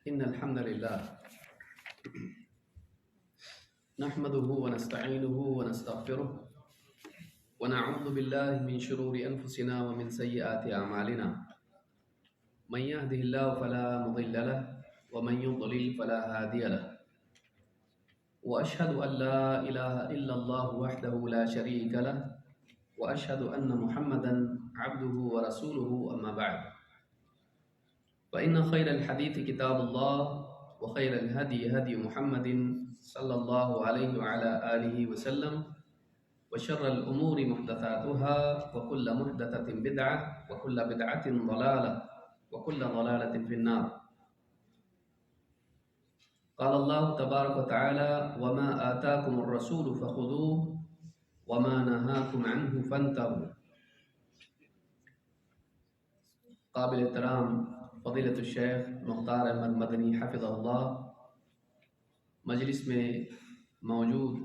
إن الحمد لله نحمده ونستعينه ونستغفره ونعوذ بالله من شرور أنفسنا ومن سيئات أعمالنا. من يهده الله فلا مضل له ومن يضلل فلا هادي له. وأشهد أن لا إله إلا الله وحده لا شريك له وأشهد أن محمدا عبده ورسوله. أما بعد، فإن خير الحديث كتاب الله وخير الهدي هدي محمد صلى الله عليه وعلى آله وسلم وشر الأمور محدثاتها وكل محدثة بدعة وكل بدعة ضلالة وكل ضلالة في النار. قال الله تبارك وتعالى: وما آتاكم الرسول فخذوه وما نهاكم عنه فانتهوا. قابل احترام فضیلت الشیخ مختار احمد مدنی حفظ اللہ، مجلس میں موجود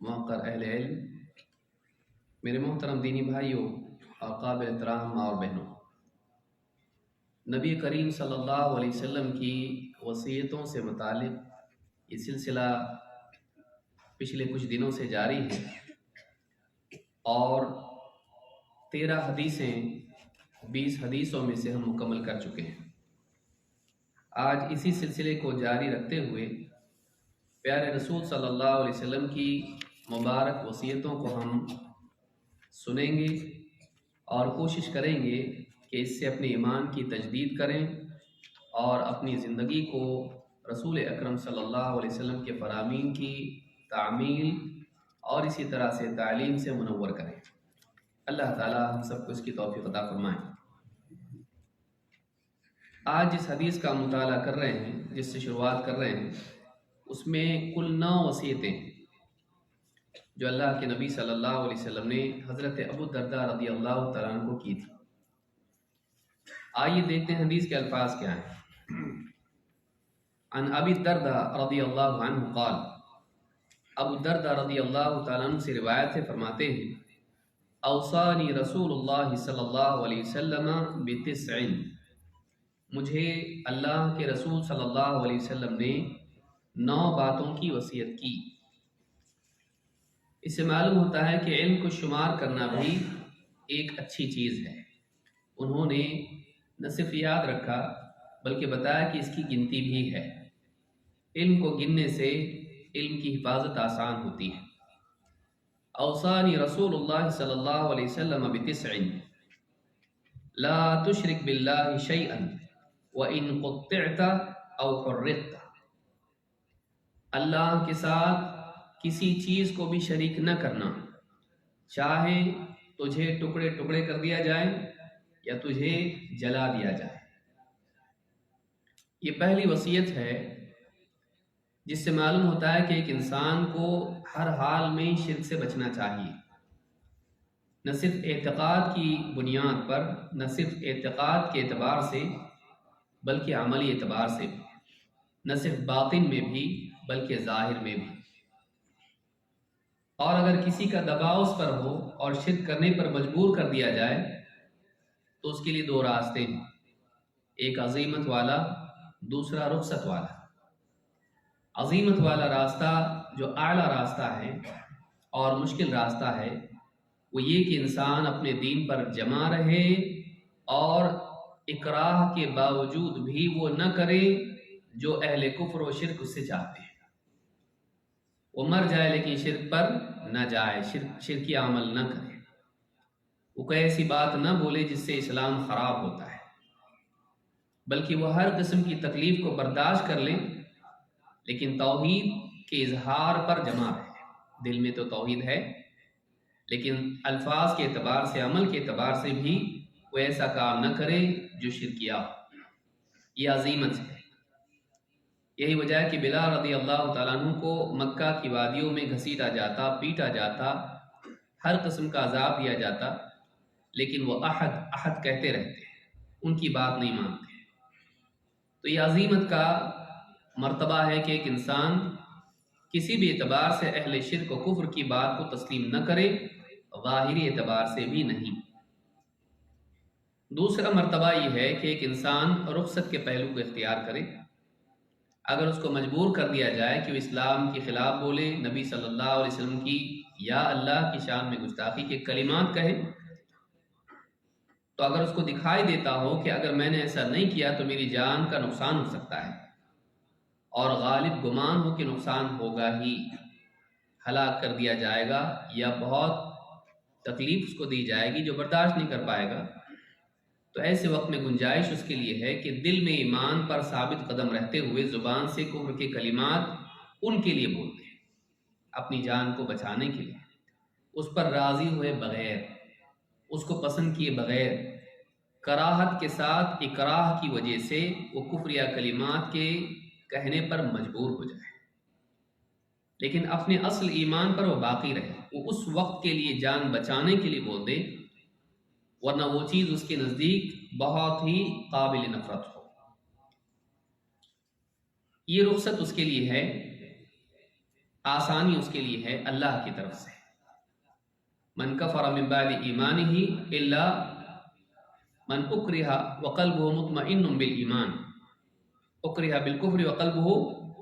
موقر اہل علم، میرے محترم دینی بھائیوں اور قابل احترام ماں اور بہنوں، نبی کریم صلی اللہ علیہ وسلم کی وصیتوں سے متعلق یہ سلسلہ پچھلے کچھ دنوں سے جاری ہے اور 13 حدیثیں 20 حدیثوں میں سے ہم مکمل کر چکے ہیں۔ آج اسی سلسلے کو جاری رکھتے ہوئے پیارے رسول صلی اللہ علیہ وسلم کی مبارک وصیتوں کو ہم سنیں گے اور کوشش کریں گے کہ اس سے اپنے ایمان کی تجدید کریں اور اپنی زندگی کو رسول اکرم صلی اللہ علیہ وسلم کے فرامین کی تعمیل اور اسی طرح سے تعلیم سے منور کریں۔ اللہ تعالی ہم سب کو اس کی توفیق عطا فرمائیں۔ آج جس حدیث کا مطالعہ کر رہے ہیں، جس سے شروعات کر رہے ہیں، اس میں کل 9 وصیتیں ہیں جو اللہ کے نبی صلی اللہ علیہ وسلم نے حضرت ابو الدرداء رضی اللہ تعالیٰ عنہ کو کی تھی۔ آئیے دیکھتے ہیں حدیث کے الفاظ کیا ہیں۔ عن ابی الدرداء رضی اللہ عنہ قال، ابو الدرداء رضی اللہ تعالیٰ عنہ سے روایت سے فرماتے ہیں: اوصانی رسول اللہ صلی اللہ علیہ وسلم بتسع، مجھے اللہ کے رسول صلی اللہ علیہ وسلم نے 9 باتوں کی وصیت کی۔ اس سے معلوم ہوتا ہے کہ علم کو شمار کرنا بھی ایک اچھی چیز ہے۔ انہوں نے نہ صرف یاد رکھا بلکہ بتایا کہ اس کی گنتی بھی ہے۔ علم کو گننے سے علم کی حفاظت آسان ہوتی ہے۔ اوصانی رسول اللہ صلی اللہ علیہ وسلم بتسع لا تشرک باللہ شیئا وَإِن قُطِّعْتَ أَوْ حُرِّقْتَ، اللہ کے ساتھ کسی چیز کو بھی شریک نہ کرنا، چاہے تجھے ٹکڑے ٹکڑے کر دیا جائے یا تجھے جلا دیا جائے۔ یہ پہلی وصیت ہے جس سے معلوم ہوتا ہے کہ ایک انسان کو ہر حال میں شرک سے بچنا چاہیے، نہ صرف اعتقاد کی بنیاد پر، نہ صرف اعتقاد کے اعتبار سے بلکہ عملی اعتبار سے بھی، نہ صرف باطن میں بھی بلکہ ظاہر میں بھی۔ اور اگر کسی کا دباؤ اس پر ہو اور شرک کرنے پر مجبور کر دیا جائے تو اس کے لیے 2 راستے ہیں، ایک عزیمت والا، دوسرا رخصت والا۔ عزیمت والا راستہ جو اعلیٰ راستہ ہے اور مشکل راستہ ہے، وہ یہ کہ انسان اپنے دین پر جمع رہے اور اکراہ کے باوجود بھی وہ نہ کرے جو اہل کفر و شرک اس سے چاہتے ہیں۔ وہ مر جائے لیکن شرک پر نہ جائے، شرکی عمل نہ کرے، وہ کوئی ایسی بات نہ بولے جس سے اسلام خراب ہوتا ہے، بلکہ وہ ہر قسم کی تکلیف کو برداشت کر لیں لیکن توحید کے اظہار پر جمع رہے۔ دل میں تو توحید ہے لیکن الفاظ کے اعتبار سے، عمل کے اعتبار سے بھی وہ ایسا کام نہ کرے جو شرکیہ ہو۔ یہ عزیمت ہے۔ یہی وجہ ہے کہ بلال رضی اللہ تعالیٰ عنہ کو مکہ کی وادیوں میں گھسیٹا جاتا، پیٹا جاتا، ہر قسم کا عذاب دیا جاتا، لیکن وہ احد احد کہتے رہتے، ان کی بات نہیں مانتے۔ تو یہ عزیمت کا مرتبہ ہے کہ ایک انسان کسی بھی اعتبار سے اہل شرک و کفر کی بات کو تسلیم نہ کرے، ظاہری اعتبار سے بھی نہیں۔ دوسرا مرتبہ یہ ہے کہ ایک انسان رخصت کے پہلو کو اختیار کرے اگر اس کو مجبور کر دیا جائے کہ وہ اسلام کے خلاف بولے، نبی صلی اللہ علیہ وسلم کی یا اللہ کی شان میں گستاخی کے کلمات کہے، تو اگر اس کو دکھائی دیتا ہو کہ اگر میں نے ایسا نہیں کیا تو میری جان کا نقصان ہو سکتا ہے، اور غالب گمان ہو کہ نقصان ہوگا ہی، ہلاک کر دیا جائے گا یا بہت تکلیف اس کو دی جائے گی جو برداشت نہیں کر پائے گا، تو ایسے وقت میں گنجائش اس کے لیے ہے کہ دل میں ایمان پر ثابت قدم رہتے ہوئے زبان سے کفر کے کلمات ان کے لیے بولتے ہیں، اپنی جان کو بچانے کے لیے، اس پر راضی ہوئے بغیر، اس کو پسند کیے بغیر، کراہت کے ساتھ اکراہ کی وجہ سے وہ کفر یا کلمات کے کہنے پر مجبور ہو جائے، لیکن اپنے اصل ایمان پر وہ باقی رہے، وہ اس وقت کے لیے جان بچانے کے لیے بول دے، ورنہ وہ چیز اس کے نزدیک بہت ہی قابل نفرت ہو۔ یہ رخصت اس کے لیے ہے، آسانی اس کے لیے ہے اللہ کی طرف سے۔ من کفر من بعد ایمانہ الا من اکرہ وقلبہ مطمئن بالایمان، اکرہ بالکفر وقلبہ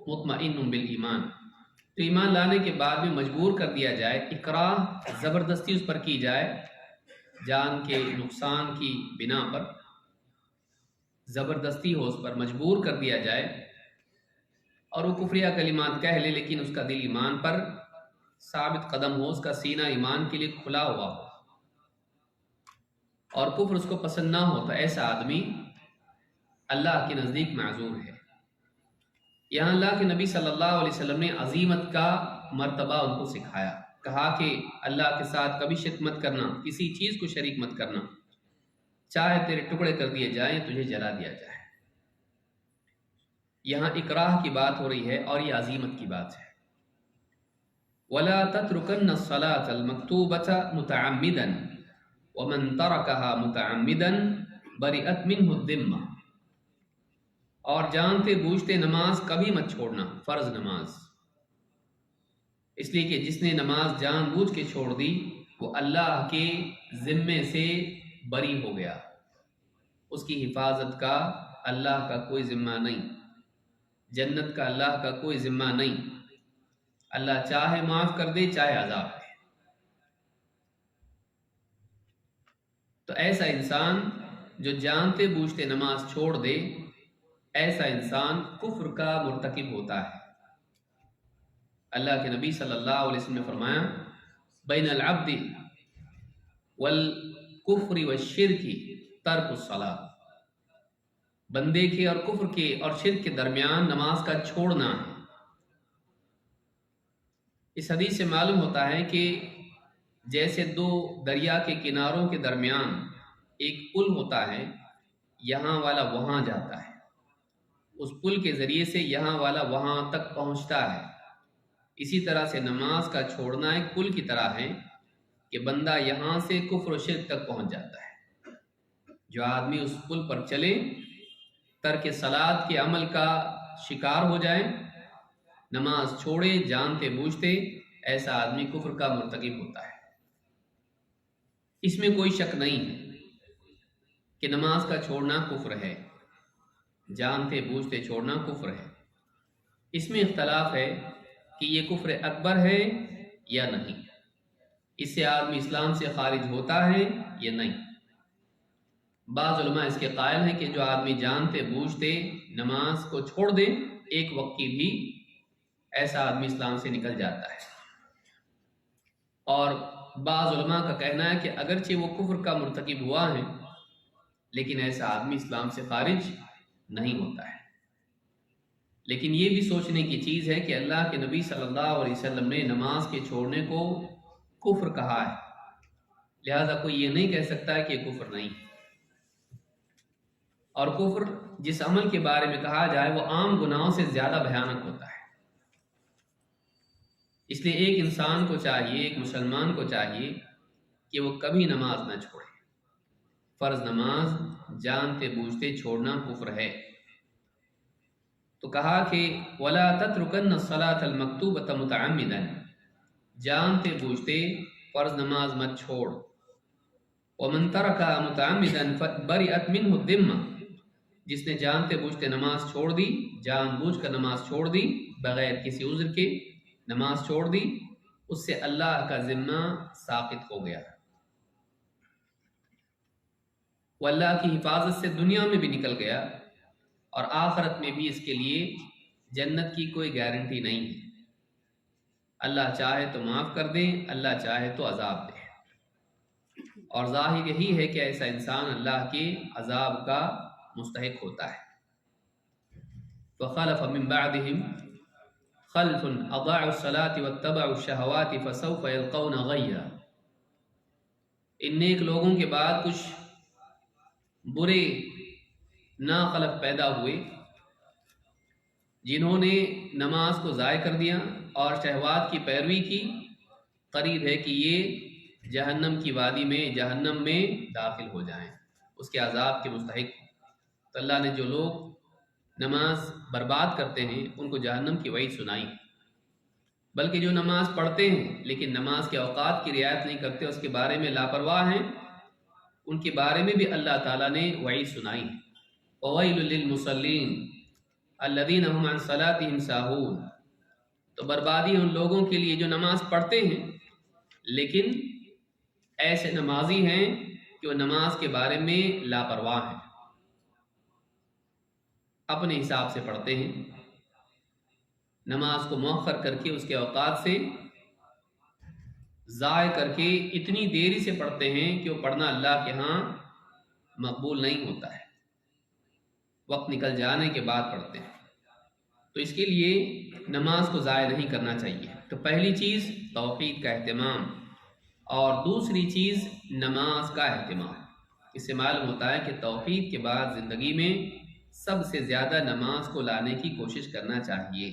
مطمئن بالایمان، تو ایمان لانے کے بعد بھی مجبور کر دیا جائے، اکراہ زبردستی اس پر کی جائے، جان کے نقصان کی بنا پر زبردستی ہو، اس پر مجبور کر دیا جائے، اور وہ کفریہ کلمات کہہ لے لیکن اس کا دل ایمان پر ثابت قدم ہو، اس کا سینہ ایمان کے لیے کھلا ہوا ہو، اور کفر اس کو پسند نہ ہو، تو ایسا آدمی اللہ کے نزدیک معذور ہے۔ یہاں اللہ کے نبی صلی اللہ علیہ وسلم نے عزیمت کا مرتبہ ان کو سکھایا، کہا کہ اللہ کے ساتھ کبھی شرک مت کرنا، کسی چیز کو شریک مت کرنا، چاہے تیرے ٹکڑے کر دیے جائیں، تجھے جلا دیا جائے۔ یہاں اکراہ کی بات ہو رہی ہے اور یہ عزیمت کی بات ہے۔ وَلَا تَتْرُكَنَّ الصَّلَاةَ الْمَكْتُوبَةَ مُتَعَمِّدًا وَمَنْ تَرَكَهَا مُتَعَمِّدًا بَرِئَتْ مِنْهُ الذِّمَّةُ، اور جانتے بوجھتے نماز کبھی مت چھوڑنا، فرض نماز، اس لیے کہ جس نے نماز جان بوجھ کے چھوڑ دی وہ اللہ کے ذمے سے بری ہو گیا، اس کی حفاظت کا اللہ کا کوئی ذمہ نہیں، جنت کا اللہ کا کوئی ذمہ نہیں، اللہ چاہے معاف کر دے چاہے عذاب دے۔ تو ایسا انسان جو جانتے بوجھتے نماز چھوڑ دے، ایسا انسان کفر کا مرتکب ہوتا ہے۔ اللہ کے نبی صلی اللہ علیہ وسلم نے فرمایا بین العبد والکفر والشرک ترک الصلاۃ، بندے کے اور کفر کے اور شرک کے درمیان نماز کا چھوڑنا ہے۔ اس حدیث سے معلوم ہوتا ہے کہ جیسے دو دریا کے کناروں کے درمیان ایک پل ہوتا ہے، یہاں والا وہاں جاتا ہے، اس پل کے ذریعے سے یہاں والا وہاں تک پہنچتا ہے، اسی طرح سے نماز کا چھوڑنا ایک پل کی طرح ہے کہ بندہ یہاں سے کفر و شرک تک پہنچ جاتا ہے۔ جو آدمی اس پل پر چلے، ترک صلاۃ کے عمل کا شکار ہو جائے، نماز چھوڑے جانتے بوجھتے، ایسا آدمی کفر کا مرتکب ہوتا ہے۔ اس میں کوئی شک نہیں ہے کہ نماز کا چھوڑنا کفر ہے، جانتے بوجھتے چھوڑنا کفر ہے۔ اس میں اختلاف ہے کہ یہ کفر اکبر ہے یا نہیں، اس سے آدمی اسلام سے خارج ہوتا ہے یا نہیں۔ بعض علماء اس کے قائل ہیں کہ جو آدمی جانتے بوجھتے نماز کو چھوڑ دے ایک وقت کی بھی، ایسا آدمی اسلام سے نکل جاتا ہے، اور بعض علماء کا کہنا ہے کہ اگرچہ وہ کفر کا مرتکب ہوا ہے لیکن ایسا آدمی اسلام سے خارج نہیں ہوتا ہے۔ لیکن یہ بھی سوچنے کی چیز ہے کہ اللہ کے نبی صلی اللہ علیہ وسلم نے نماز کے چھوڑنے کو کفر کہا ہے، لہذا کوئی یہ نہیں کہہ سکتا ہے کہ یہ کفر نہیں ہے۔ اور کفر جس عمل کے بارے میں کہا جائے وہ عام گناہوں سے زیادہ بھیانک ہوتا ہے، اس لیے ایک انسان کو چاہیے، ایک مسلمان کو چاہیے کہ وہ کبھی نماز نہ چھوڑے۔ فرض نماز جانتے بوجھتے چھوڑنا کفر ہے۔ تو کہا کہ وَلَا تَتْرُكَنَّ الصَّلَاةَ الْمَكْتُوبَةَ مُتَعَمِّدًا، جانتے بوجھتے فرض نماز مت چھوڑ۔ وَمَنْ تَرَكَهَا مُتَعَمِّدًا بَرِئَتْ مِنْهُ الذِّمَّةُ، جس نے جانتے بوجھتے نماز چھوڑ دی، جان بوجھ کر نماز چھوڑ دی، بغیر کسی عذر کے نماز چھوڑ دی، اس سے اللہ کا ذمہ ساقط ہو گیا، وہ اللہ کی حفاظت سے دنیا میں بھی نکل گیا اور آخرت میں بھی اس کے لیے جنت کی کوئی گارنٹی نہیں ہے۔ اللہ چاہے تو معاف کر دے، اللہ چاہے تو عذاب دے، اور ظاہر یہی ہے کہ ایسا انسان اللہ کے عذاب کا مستحق ہوتا ہے۔ وَخَلَفَ مِن بَعْدِهِمْ خَلْفٌ أَضَاعُوا الصَّلَاةَ وَاتَّبَعُوا الشَّهَوَاتِ فَسَوْفَ يَلْقَوْنَ غَيًّا، ان نیک لوگوں کے بعد کچھ برے ناخلف پیدا ہوئے جنہوں نے نماز کو ضائع کر دیا اور شہوات کی پیروی کی، قریب ہے کہ یہ جہنم کی وادی میں، جہنم میں داخل ہو جائیں، اس کے عذاب کے مستحق۔ تو اللہ نے جو لوگ نماز برباد کرتے ہیں ان کو جہنم کی وعید سنائی، بلکہ جو نماز پڑھتے ہیں لیکن نماز کے اوقات کی رعایت نہیں کرتے، اس کے بارے میں لاپرواہ ہیں، ان کے بارے میں بھی اللہ تعالیٰ نے وعید سنائی۔ وَوَيْلٌ لِّلْمُصَلِّينَ الَّذِينَ هُمْ عَنْ صَلَاتِهِمْ سَاهُونَ، تو بربادی ان لوگوں کے لیے جو نماز پڑھتے ہیں لیکن ایسے نمازی ہیں کہ وہ نماز کے بارے میں لاپرواہ ہیں، اپنے حساب سے پڑھتے ہیں، نماز کو مؤخر کر کے اس کے اوقات سے ضائع کر کے اتنی دیری سے پڑھتے ہیں کہ وہ پڑھنا اللہ کے ہاں مقبول نہیں ہوتا ہے، وقت نکل جانے کے بعد پڑھتے ہیں۔ تو اس کے لیے نماز کو ضائع نہیں کرنا چاہیے۔ تو پہلی چیز توحید کا اہتمام، اور دوسری چیز نماز کا اہتمام۔ اس سے معلوم ہوتا ہے کہ توحید کے بعد زندگی میں سب سے زیادہ نماز کو لانے کی کوشش کرنا چاہیے۔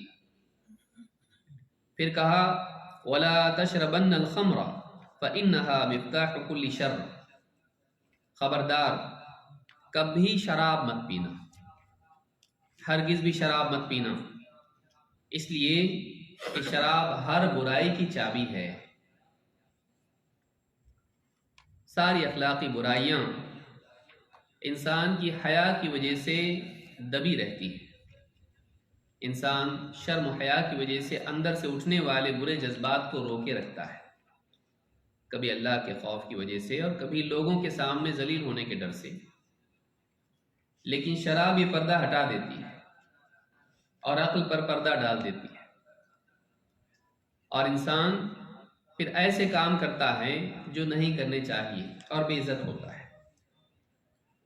پھر کہا وَلَا تَشْرَبَنَّ الْخَمْرَ فَإِنَّهَا مِفْتَاحُ كُلِّ شَرٍ، خبردار کبھی شراب مت پینا، ہرگز بھی شراب مت پینا، اس لیے کہ شراب ہر برائی کی چابی ہے۔ ساری اخلاقی برائیاں انسان کی حیا کی وجہ سے دبی رہتی ہیں، انسان شرم و حیا کی وجہ سے اندر سے اٹھنے والے برے جذبات کو روکے رکھتا ہے، کبھی اللہ کے خوف کی وجہ سے اور کبھی لوگوں کے سامنے ذلیل ہونے کے ڈر سے، لیکن شراب یہ پردہ ہٹا دیتی ہے اور عقل پر پردہ ڈال دیتی ہے، اور انسان پھر ایسے کام کرتا ہے جو نہیں کرنے چاہیے اور بے عزت ہوتا ہے،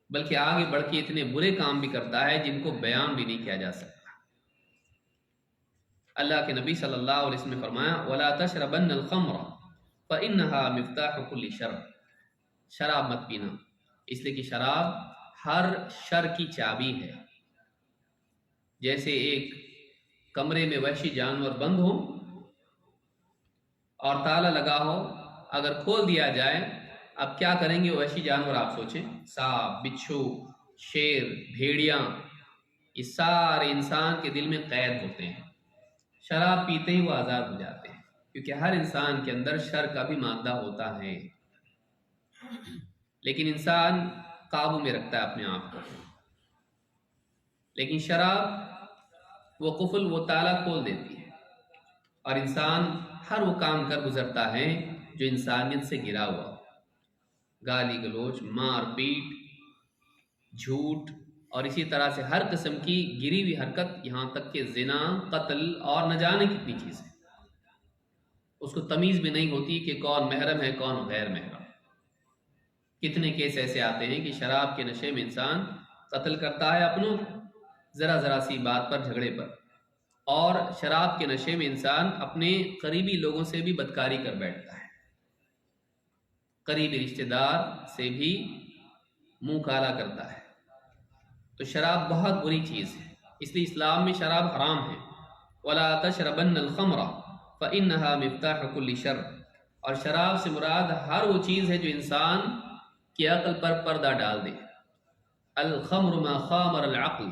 بلکہ آگے بڑھ کے اتنے برے کام بھی کرتا ہے جن کو بیان بھی نہیں کیا جا سکتا۔ اللہ کے نبی صلی اللہ علیہ وسلم نے فرمایا وَلَا تَشْرَبَنَّ الْخَمْرَ فَإِنَّهَا مِفْتَاحُ كُلِّ شَرٍ، شراب مت پینا، اس لیے کہ شراب ہر شر کی چابی ہے۔ جیسے ایک کمرے میں وحشی جانور بند ہو اور تالا لگا ہو، اگر کھول دیا جائے اب کیا کریں گے وحشی جانور؟ آپ سوچیں، سانپ، بچھو، شیر، بھیڑیاں، یہ سارے انسان کے دل میں قید ہوتے ہیں، شراب پیتے ہی وہ آزاد ہو جاتے ہیں، کیونکہ ہر انسان کے اندر شر کا بھی مادہ ہوتا ہے، لیکن انسان قابو میں رکھتا ہے اپنے آپ کو، لیکن شراب وہ قفل، وہ تالا کھول دیتی ہے، اور انسان ہر وہ کام کر گزرتا ہے جو انسانیت سے گرا ہوا ہو، گالی گلوچ، مار پیٹ، جھوٹ، اور اسی طرح سے ہر قسم کی گری ہوئی حرکت، یہاں تک کہ زنا، قتل اور نہ جانے کتنی چیزیں، اس کو تمیز بھی نہیں ہوتی کہ کون محرم ہے کون غیر محرم۔ کتنے کیس ایسے آتے ہیں کہ شراب کے نشے میں انسان قتل کرتا ہے اپنوں، ذرا ذرا سی بات پر، جھگڑے پر، اور شراب کے نشے میں انسان اپنے قریبی لوگوں سے بھی بدکاری کر بیٹھتا ہے، قریبی رشتہ دار سے بھی منہ کالا کرتا ہے۔ تو شراب بہت بری چیز ہے، اس لیے اسلام میں شراب حرام ہے۔ وَلَا تَشْرَبَنَّ الْخَمْرَ فَإِنَّهَا مِفْتَاحُ كُلِّ شَرٍ، اور شراب سے مراد ہر وہ چیز ہے جو انسان کی عقل پر پردہ ڈال دے۔ الخمر ما خامر العقل،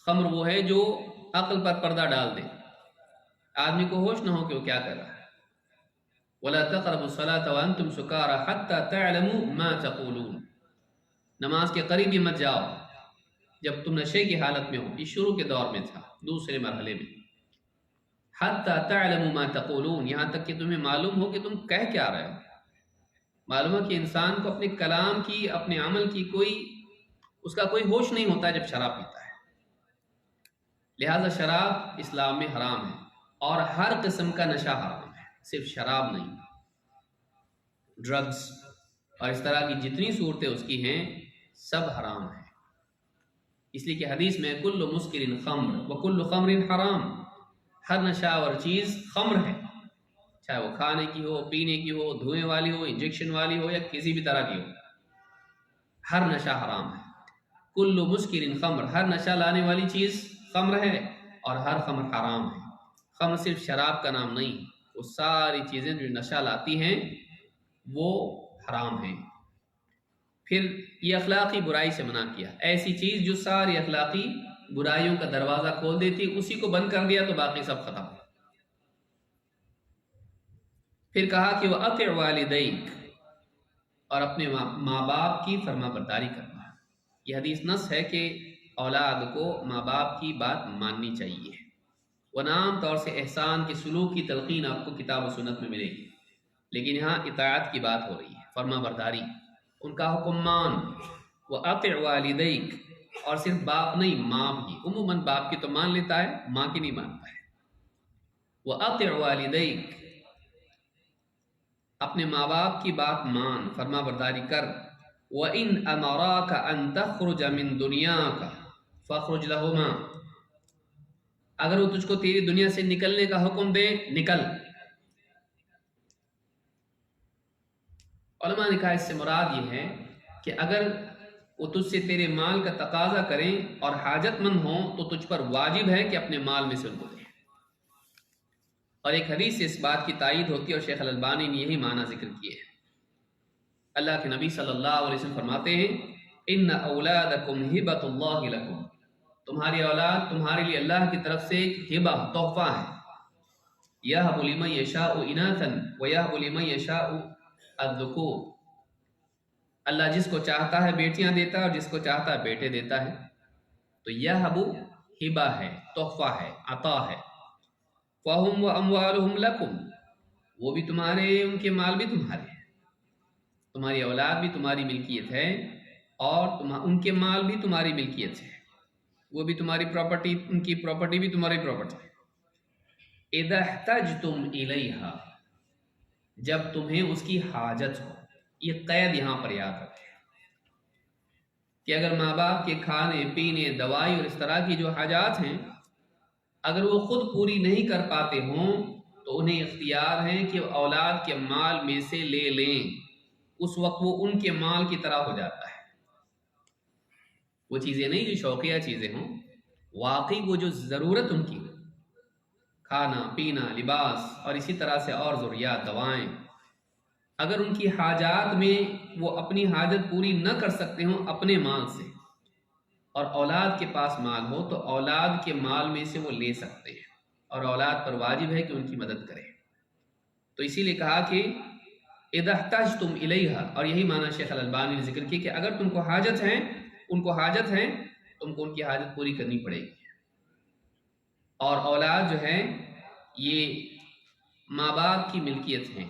خمر وہ ہے جو عقل پر پردہ ڈال دے، آدمی کو ہوش نہ ہو کہ وہ کیا کر رہا ہے۔ وَلَا تَقْرَبُوا الصَّلَاةَ وَأَنْتُمْ سُكَارَىٰ حَتَّىٰ تَعْلَمُوا مَا تَقُولُونَ، نماز کے قریب بھی مت جاؤ جب تم نشے کی حالت میں ہو. یہ شروع کے دور میں تھا، دوسرے مرحلے میں. حتی تعلموا ما تقولون، یہاں تک کہ تمہیں معلوم ہو کہ تم کہہ کیا رہے ہو. معلوم ہے کہ انسان کو اپنے کلام کی، اپنے عمل کی اس کا کوئی ہوش نہیں ہوتا جب شراب پیتا ہے. لہذا شراب اسلام میں حرام ہے، اور ہر قسم کا نشہ حرام ہے، صرف شراب نہیں. ڈرگز اور اس طرح کی جتنی صورتیں اس کی ہیں سب حرام ہیں. اس لیے کہ حدیث میں کل مسکر خمر وکل خمر حرام، ہر نشہ اور چیز خمر ہے، چاہے وہ کھانے کی ہو، پینے کی ہو، دھوئیں والی ہو، انجیکشن والی ہو، یا کسی بھی طرح کی ہو، ہر نشہ حرام ہے. کل مسکر خمر، ہر نشہ لانے والی چیز خمر ہے، اور ہر خمر حرام ہے. خمر صرف شراب کا نام نہیں، وہ ساری چیزیں جو نشہ لاتی ہیں وہ حرام ہیں. پھر یہ اخلاقی برائی سے منع کیا، ایسی چیز جو ساری اخلاقی برائیوں کا دروازہ کھول دیتی، اسی کو بند کر دیا تو باقی سب ختم. پھر کہا کہ وہ اطع والدیک، اور اپنے ماں باپ کی فرما برداری کرنا. یہ حدیث نص ہے کہ اولاد کو ماں باپ کی بات ماننی چاہیے. وہ عام طور سے احسان کے سلوک کی تلقین آپ کو کتاب و سنت میں ملے گی، لیکن یہاں اطاعت کی بات ہو رہی ہے، فرما برداری، ان کا حکم مان. وہ اطع والدیک، اور صرف باپ نہیں ماں بھی. عموماً باپ کی تو مان لیتا ہے، ماں کی نہیں مانتا ہے. وہ اطع والدیک، اپنے ماں باپ کی بات مان، فرما برداری کر. وَإِنْ أَمَرَاكَ أَن تَخْرُجَ مِن دُنْيَاكَ فَاخْرُجْ لَهُمَا، اگر وہ تجھ کو تیری دنیا سے نکلنے کا حکم دے نکل. علماء نے کہا اس سے مراد یہ ہے کہ اگر وہ تجھ سے تیرے مال کا تقاضا کریں اور حاجت مند ہوں تو تجھ پر واجب ہے کہ اپنے مال میں سے ان کو دیں. اور ایک حدیث سے اس بات کی تائید ہوتی ہے، اور شیخ الالبانی نے یہی معنی ذکر کیے ہیں. اللہ کے نبی صلی اللہ علیہ وسلم فرماتے ہیں ان اولادکم ہبۃ اللہ لکم، تمہاری اولاد تمہارے لیے اللہ کی طرف سے ایک ہبہ، تحفہ ہے. یہب لمن یشاء اناثا ویہب لمن یشاء الذکور، اللہ جس کو چاہتا ہے بیٹیاں دیتا ہے اور جس کو چاہتا ہے بیٹے دیتا ہے. تو یہب ہبہ ہے، تحفہ ہے، عطا ہے. فہم واموالہم لکم، وہ بھی تمہارے، ان کے مال بھی تمہارے، تمہاری اولاد بھی تمہاری ملکیت ہے، اور ان کے مال بھی تمہاری ملکیت ہے، وہ بھی تمہاری پراپرٹی، ان کی پراپرٹی بھی تمہاری پراپرٹی ہے. اذا احتجتم الیہا، جب تمہیں اس کی حاجت ہو. یہ قید یہاں پر یاد رکھیں کہ اگر ماں باپ کے کھانے پینے، دوائی اور اس طرح کی جو حاجات ہیں، اگر وہ خود پوری نہیں کر پاتے ہوں تو انہیں اختیار ہے کہ اولاد کے مال میں سے لے لیں. اس وقت وہ ان کے مال کی طرح ہو جاتا ہے. وہ چیزیں نہیں جو شوقیہ چیزیں ہوں، واقعی وہ جو ضرورت ان کی، کھانا پینا، لباس، اور اسی طرح سے اور ضروریات، دوائیں، اگر ان کی حاجات میں وہ اپنی حاجت پوری نہ کر سکتے ہوں اپنے مال سے، اور اولاد کے پاس مال ہو تو اولاد کے مال میں سے وہ لے سکتے ہیں، اور اولاد پر واجب ہے کہ ان کی مدد کرے. تو اسی لیے کہا کہ اذا احتجتم الیہا، اور یہی معنی شیخ الالبانی نے ذکر کی کہ اگر تم کو حاجت ہے، ان کو حاجت ہے، تم کو ان کی حاجت پوری کرنی پڑے گی. اور اولاد جو ہے یہ ماں باپ کی ملکیت ہیں،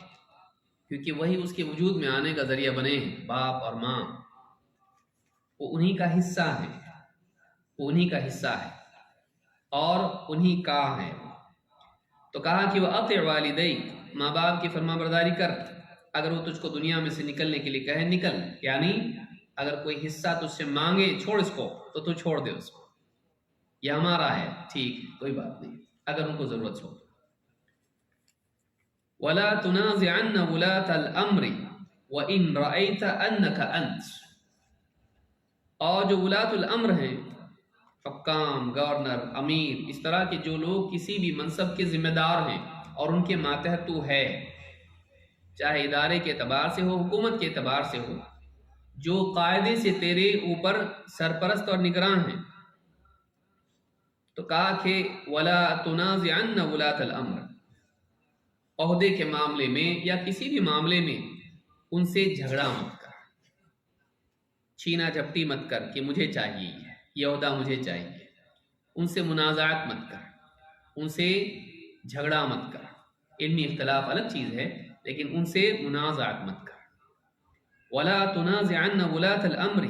کیونکہ وہی اس کے وجود میں آنے کا ذریعہ بنے ہیں. باپ اور ماں وہ انہی کا حصہ ہیں، وہ انہی کا حصہ ہے اور انہی کا ہے. تو کہا کہ وہ اطع والدیک، ماں باپ کی فرما برداری کر. اگر وہ تجھ کو دنیا میں سے نکلنے کے لیے کہے نکل، یعنی اگر کوئی حصہ تجھ سے مانگے چھوڑ اس کو تو تو چھوڑ دے اس کو، یہ ہمارا ہے، ٹھیک کوئی بات نہیں، اگر ان کو ضرورت ہو. وَلَا تُنَازِعَنَّ وُلَاةَ الْأَمْرِ وَإِنْ رَأَيْتَ أَنَّكَ أَنْتَ، اور جو ولاۃ الامر ہیں، حکام، گورنر، امیر، اس طرح کے جو لوگ کسی بھی منصب کے ذمہ دار ہیں اور ان کے ماتحت تو ہے، چاہے ادارے کے اعتبار سے ہو، حکومت کے اعتبار سے ہو، جو قاعدے سے تیرے اوپر سرپرست اور نگراں ہیں، تو کہا کہ وَلَا تُنَازِعَنَّ وُلَاةَ الْأَمْرِ، عہدے کے معاملے میں یا کسی بھی معاملے میں ان سے جھگڑا مت کر. چھینا جھپٹی مت کر کہ مجھے چاہیے یہ عہدہ مجھے چاہیے. ان سے منازعات مت کر، ان سے جھگڑا مت کر. علمی اختلاف الگ چیز ہے، لیکن ان سے منازعات مت کر. وَلَا تُنَازِعَنَّ وُلَاةَ الْأَمْرِ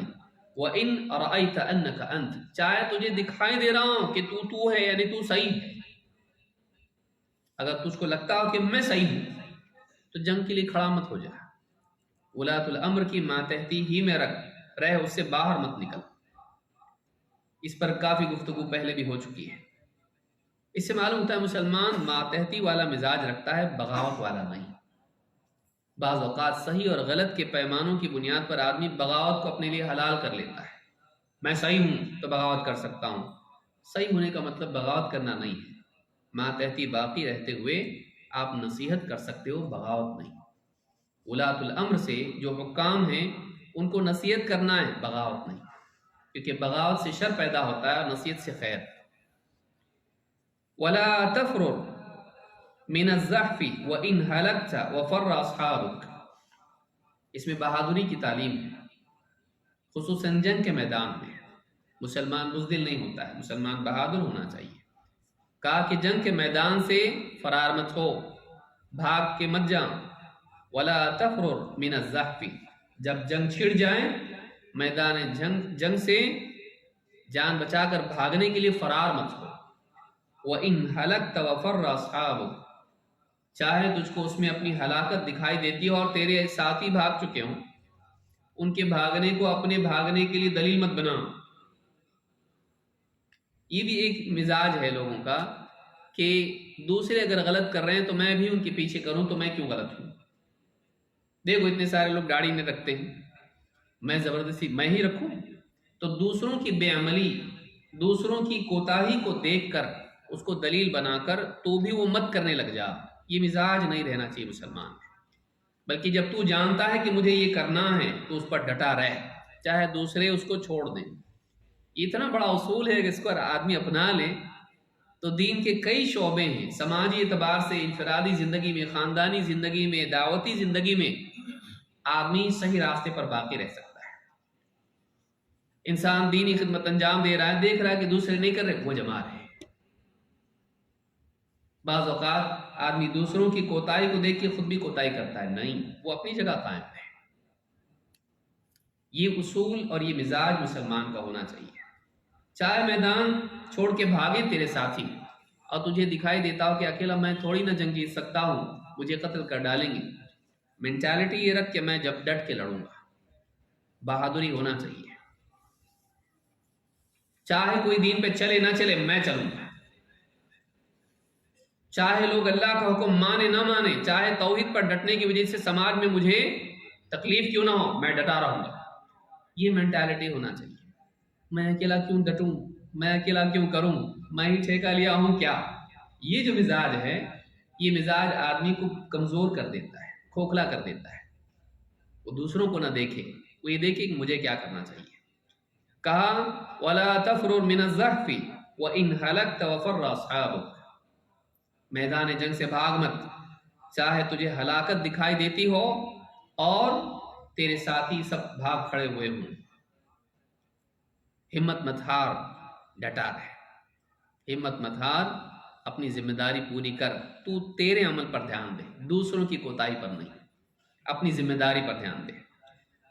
وَإِنْ رَأَيْتَ أَنَّكَ أَنْتَ. چاہے تجھے دکھائی دے رہا ہوں کہ تو ہے، یعنی تو صحیح ہے، اگر تجھ کو لگتا ہو کہ میں صحیح ہوں تو جنگ کے لیے کھڑا مت ہو جا. ولاۃ الامر کی ماتحتی ہی میں رہ، اس سے باہر مت نکل. اس پر کافی گفتگو پہلے بھی ہو چکی ہے. اس سے معلوم ہوتا ہے مسلمان ماتحتی والا مزاج رکھتا ہے، بغاوت والا نہیں. بعض اوقات صحیح اور غلط کے پیمانوں کی بنیاد پر آدمی بغاوت کو اپنے لیے حلال کر لیتا ہے. میں صحیح ہوں تو بغاوت کر سکتا ہوں. صحیح ہونے کا مطلب بغاوت کرنا نہیں ہے. ماتحتی باقی رہتے ہوئے آپ نصیحت کر سکتے ہو، بغاوت نہیں. ولاۃ الامر سے جو حکام ہیں ان کو نصیحت کرنا ہے، بغاوت نہیں، کیونکہ بغاوت سے شر پیدا ہوتا ہے اور نصیحت سے خیر. ولا تفرر من الزحف وان هلكت وفر اصحابك. اس میں بہادری کی تعلیم ہے، خصوصاً جنگ کے میدان میں. مسلمان بزدل نہیں ہوتا ہے، مسلمان بہادر ہونا چاہیے. کہا کہ جنگ کے میدان سے فرار مت ہو، بھاگ کے مت جاؤ. ولا تفرر من الزحف، جب جنگ چھڑ جائے میدان جنگ سے جان بچا کر بھاگنے کے لیے فرار مت ہو. وَإِنْ هَلَكْتَ وَفَرَّ أَصْحَابُكَ، چاہے تجھ کو اس میں اپنی ہلاکت دکھائی دیتی ہو اور تیرے ساتھی بھاگ چکے ہوں، ان کے بھاگنے کو اپنے بھاگنے کے لیے دلیل مت بناؤ. یہ بھی ایک مزاج ہے لوگوں کا کہ دوسرے اگر غلط کر رہے ہیں تو میں بھی ان کے پیچھے کروں تو میں کیوں غلط ہوں. دیکھو اتنے سارے لوگ گاڑی میں رکھتے ہیں، میں زبردستی میں ہی رکھوں. تو دوسروں کی بے عملی، دوسروں کی کوتاہی کو دیکھ کر اس کو دلیل بنا کر تو بھی وہ مت کرنے لگ جا. یہ مزاج نہیں رہنا چاہیے مسلمان. بلکہ جب تو جانتا ہے کہ مجھے یہ کرنا ہے تو اس پر ڈٹا رہ، چاہے دوسرے اس کو چھوڑ دیں. اتنا بڑا اصول ہے کہ اس کو آدمی اپنا لے تو دین کے کئی شعبے ہیں، سماجی اعتبار سے، انفرادی زندگی میں، خاندانی زندگی میں، دعوتی زندگی میں آدمی صحیح راستے پر باقی رہ سکتا ہے. انسان دینی خدمت انجام دے رہا ہے، دیکھ رہا ہے کہ دوسرے نہیں کر رہے، وہ جما رہے. بعض اوقات آدمی دوسروں کی کوتاہی کو دیکھ کے خود بھی کوتاہی کرتا ہے، نہیں، وہ اپنی جگہ قائم ہے. یہ اصول اور یہ مزاج مسلمان کا ہونا چاہیے. چاہے میدان چھوڑ کے بھاگے تیرے ساتھی اور تجھے دکھائی دیتا ہو کہ اکیلا میں تھوڑی نہ جنگ جیت سکتا ہوں، مجھے قتل کر ڈالیں گے، مینٹالٹی یہ رکھ کہ میں جب ڈٹ کے لڑوں گا. بہادری ہونا چاہیے. چاہے کوئی دین پہ چلے نہ چلے میں چلوں گا، چاہے لوگ اللہ کا حکم مانے نہ مانے، چاہے توحید پر ڈٹنے کی وجہ سے سماج میں مجھے تکلیف کیوں نہ ہو، میں ڈٹا رہوں گا. یہ مینٹالٹی ہونا چاہیے. میں اکیلا کیوں ڈٹوں، میں اکیلا کیوں کروں، میں ہی ٹھیکہ لیا ہوں کیا. یہ جو مزاج ہے یہ مزاج آدمی کو کمزور کر دیتا ہے، کھوکھلا کر دیتا ہے. وہ دوسروں کو نہ دیکھے، وہ یہ دیکھے کہ مجھے کیا کرنا چاہیے. کہا وَلَا تَفْرُرْ مِنَ الزَّحْفِ وَإِنْ هَلَكْتَ وَفَرَّ أَصْحَابُكَ. میدان جنگ سے بھاگ مت، چاہے تجھے ہلاکت دکھائی دیتی ہو اور تیرے ساتھی سب بھاگ کھڑے ہوئے ہوں. ہمت مت ہار، ڈٹا رہے. ہمت مت ہار، اپنی ذمہ داری پوری کر. تو تیرے عمل پر دھیان دے، دوسروں کی کوتاہی پر نہیں، اپنی ذمہ داری پر دھیان دے.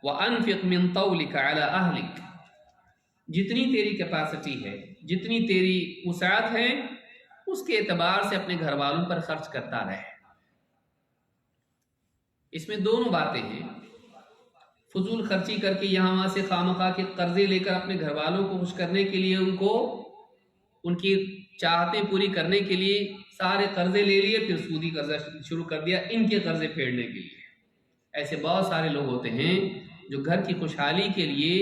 وَأَنفِقْ مِن طَوْلِكَ عَلَىٰ أَهْلِكَ. جتنی تیری کیپیسٹی ہے، جتنی تیری وسعت ہے، اس کے اعتبار سے اپنے گھر والوں پر خرچ کرتا رہے. اس میں دونوں باتیں ہیں. فضول خرچی کر کے یہاں وہاں سے خواہ کے قرضے لے کر اپنے گھر والوں کو خوش کرنے کے لیے، ان کی چاہتیں پوری کرنے کے لیے سارے قرضے لے لیے، پھر سودی قرضہ شروع کر دیا ان کے قرضے پھیرنے کے لیے. ایسے بہت سارے لوگ ہوتے ہیں جو گھر کی خوشحالی کے لیے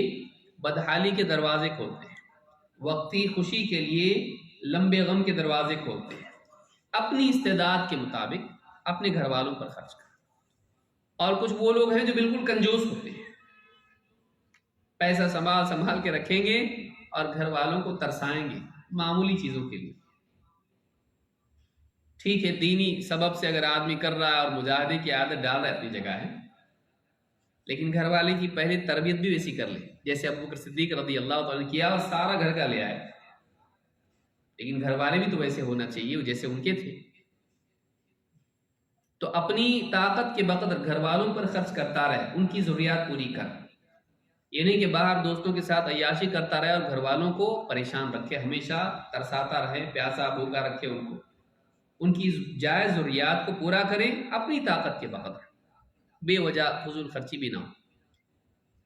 بدحالی کے دروازے کھولتے ہیں، وقتی خوشی کے لیے لمبے غم کے دروازے کھولتے ہیں، اپنی استعداد کے مطابق اپنے گھر والوں پر خرچ کر. اور کچھ وہ لوگ ہیں جو بالکل کنجوس ہوتے ہیں، پیسہ سنبھال کے رکھیں گے اور گھر والوں کو ترسائیں گے معمولی چیزوں کے لیے. ٹھیک ہے، دینی سبب سے اگر آدمی کر رہا ہے اور مجاہدے کی عادت ڈال رہا ہے اپنی جگہ ہے، لیکن گھر والے کی پہلے تربیت بھی ویسی کر لے جیسے ابو بکر صدیق رضی اللہ تعالیٰ نے کیا، اور سارا گھر کا لے آئے، لیکن گھر والے بھی تو ویسے ہونا چاہیے جیسے ان کے تھے۔ تو اپنی طاقت کے بقدر گھر والوں پر خرچ کرتا رہے، ان کی ضروریات پوری کر، یہ نہیں کہ باہر دوستوں کے ساتھ عیاشی کرتا رہے اور گھر والوں کو پریشان رکھے، ہمیشہ ترساتا رہے، پیاسا بھوکا رکھے ان کو۔ ان کی جائز ضروریات کو پورا کریں اپنی طاقت کے بقدر، بے وجہ فضول خرچی بھی نہ ہو۔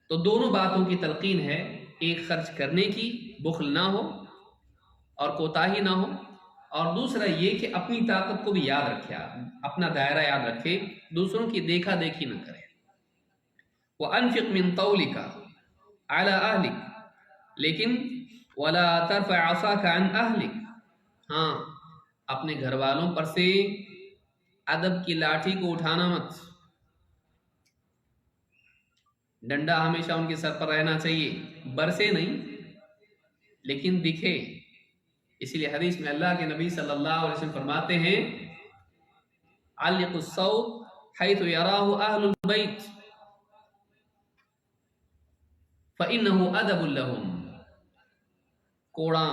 تو دونوں باتوں کی تلقین ہے، ایک خرچ کرنے کی، بخل نہ ہو اور کوتاہی نہ ہو، اور دوسرا یہ کہ اپنی طاقت کو بھی یاد رکھے، اپنا دائرہ یاد رکھے، دوسروں کی دیکھا دیکھی نہ کرے۔ وَأَنفِقْ مِن طَوْلِكَ عَلَى أَهْلِكَ لیکن وَلَا تَرْفَعْ عَصَاكَ عَنْ أَهْلِكَ، ہاں اپنے گھر والوں پر سے ادب کی لاٹھی کو اٹھانا مت، ڈنڈا ہمیشہ ان کے سر پر رہنا چاہیے، برسے نہیں لیکن دکھے۔ اسی لیے حدیث میں اللہ کے نبی صلی اللہ علیہ وسلم فرماتے ہیں علق الصوت حيث يراه اهل البيت فانه ادب لهم، کوڑا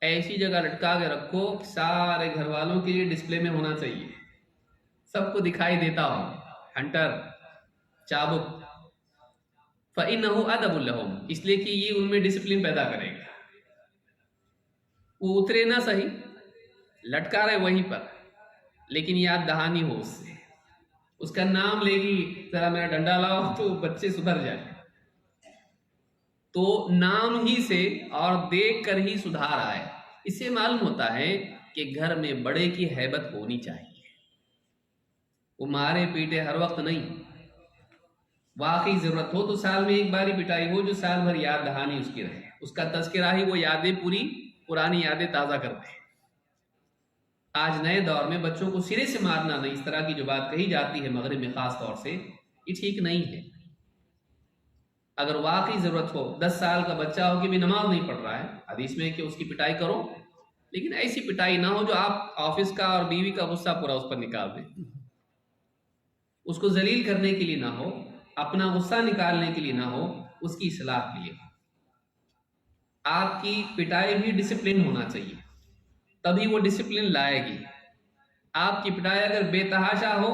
ایسی جگہ لٹکا کے رکھو کہ سارے گھر والوں کے لیے ڈسپلے میں ہونا چاہیے، سب کو دکھائی دیتا ہو، ہنٹر چابک، فانه ادب لهم، اس لیے کہ یہ ان میں ڈسپلن پیدا کرے گا۔ وہ اترے نہ صحیح، لٹکا رہے وہیں پر، لیکن یاد دہانی ہو اس سے، اس کا نام لے گی ذرا میرا ڈنڈا لاؤ تو بچے سدھر جائیں۔ تو نام ہی سے اور دیکھ کر ہی سدھار آئے۔ اس سے معلوم ہوتا ہے کہ گھر میں بڑے کی ہیبت ہونی چاہیے، وہ مارے پیٹے ہر وقت نہیں، واقعی ضرورت ہو تو سال میں ایک بار ہی پٹائی ہو جو سال بھر یاد دہانی اس کی رہے، اس کا تذکرہ ہی وہ یادیں پرانی یادیں تازہ کرتے ہیں۔ آج نئے دور میں بچوں کو سرے سے مارنا نہیں، اس طرح کی جو بات کہی جاتی ہے مغرب میں خاص طور سے، یہ ٹھیک نہیں ہے۔ اگر واقعی ضرورت ہو، 10 سال کا بچہ ہو کہ بھی نماز نہیں پڑھ رہا ہے، حدیث میں کہ اس کی پٹائی کرو، لیکن ایسی پٹائی نہ ہو جو آپ آفس کا اور بیوی کا غصہ پورا اس پر نکال دیں، اس کو ذلیل کرنے کے لیے نہ ہو، اپنا غصہ نکالنے کے لیے نہ ہو، اس کی اصلاح کے لیے۔ آپ کی پٹائی بھی ڈسپلن ہونا چاہیے، تبھی وہ ڈسپلن لائے گی۔ آپ کی پٹائی اگر بے تحاشا ہو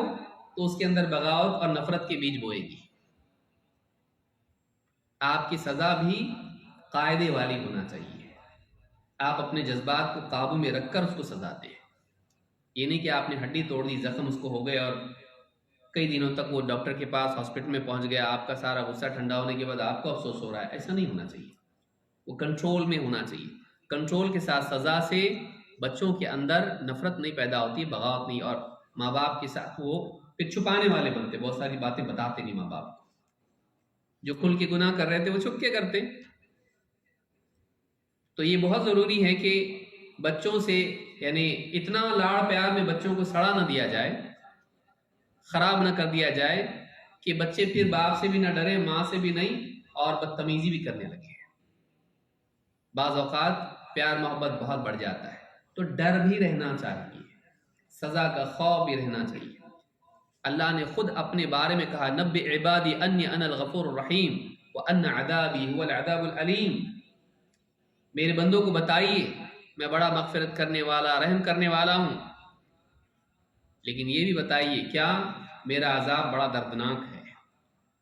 تو اس کے اندر بغاوت اور نفرت کے بیج بوئے گی۔ آپ کی سزا بھی قاعدے والی ہونا چاہیے، آپ اپنے جذبات کو قابو میں رکھ کر اس کو سزا دیں، یہ نہیں کہ آپ نے ہڈی توڑ دی، زخم اس کو ہو گئے اور کئی دنوں تک وہ ڈاکٹر کے پاس ہاسپٹل میں پہنچ گیا، آپ کا سارا غصہ ٹھنڈا ہونے کے بعد آپ کو افسوس ہو رہا ہے، ایسا نہیں ہونا چاہیے۔ وہ کنٹرول میں ہونا چاہیے، کنٹرول کے ساتھ سزا سے بچوں کے اندر نفرت نہیں پیدا ہوتی، بغاوت نہیں، اور ماں باپ کے ساتھ وہ پھر چھپانے والے بنتے، بہت ساری باتیں بتاتے نہیں ماں باپ کو، جو کھل کے گناہ کر رہے تھے وہ چھپ کے کرتے۔ تو یہ بہت ضروری ہے کہ بچوں سے یعنی اتنا لاڑ پیار میں بچوں کو سڑا نہ دیا جائے، خراب نہ کر دیا جائے کہ بچے پھر باپ سے بھی نہ ڈرے، ماں سے بھی نہیں، اور بدتمیزی بھی کرنے لگے۔ بعض اوقات پیار محبت بہت بڑھ جاتا ہے تو ڈر بھی رہنا چاہیے، سزا کا خوف بھی رہنا چاہیے۔ اللہ نے خود اپنے بارے میں کہا نبئ عبادی انی انا الغفور الرحیم وان عذابی هو العذاب العلیم، میرے بندوں کو بتائیے میں بڑا مغفرت کرنے والا، رحم کرنے والا ہوں، لیکن یہ بھی بتائیے کیا میرا عذاب بڑا دردناک ہے۔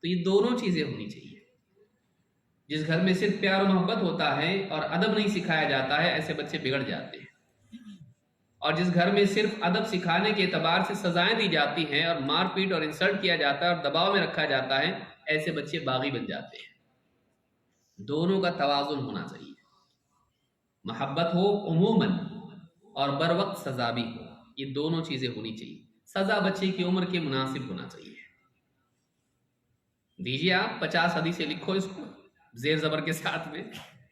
تو یہ دونوں چیزیں ہونی چاہیے۔ جس گھر میں صرف پیار و محبت ہوتا ہے اور ادب نہیں سکھایا جاتا ہے، ایسے بچے بگڑ جاتے ہیں، اور جس گھر میں صرف ادب سکھانے کے اعتبار سے سزائیں دی جاتی ہیں اور مار پیٹ اور انسلٹ کیا جاتا ہے اور دباؤ میں رکھا جاتا ہے، ایسے بچے باغی بن جاتے ہیں۔ دونوں کا توازن ہونا چاہیے، محبت ہو عموماً اور بر وقت سزا بھی ہو، یہ دونوں چیزیں ہونی چاہیے۔ سزا بچے کی عمر کے مناسب ہونا چاہیے۔ دیجیے آپ 50 حدیثیں لکھو اس کو زیر زبر کے ساتھ میں،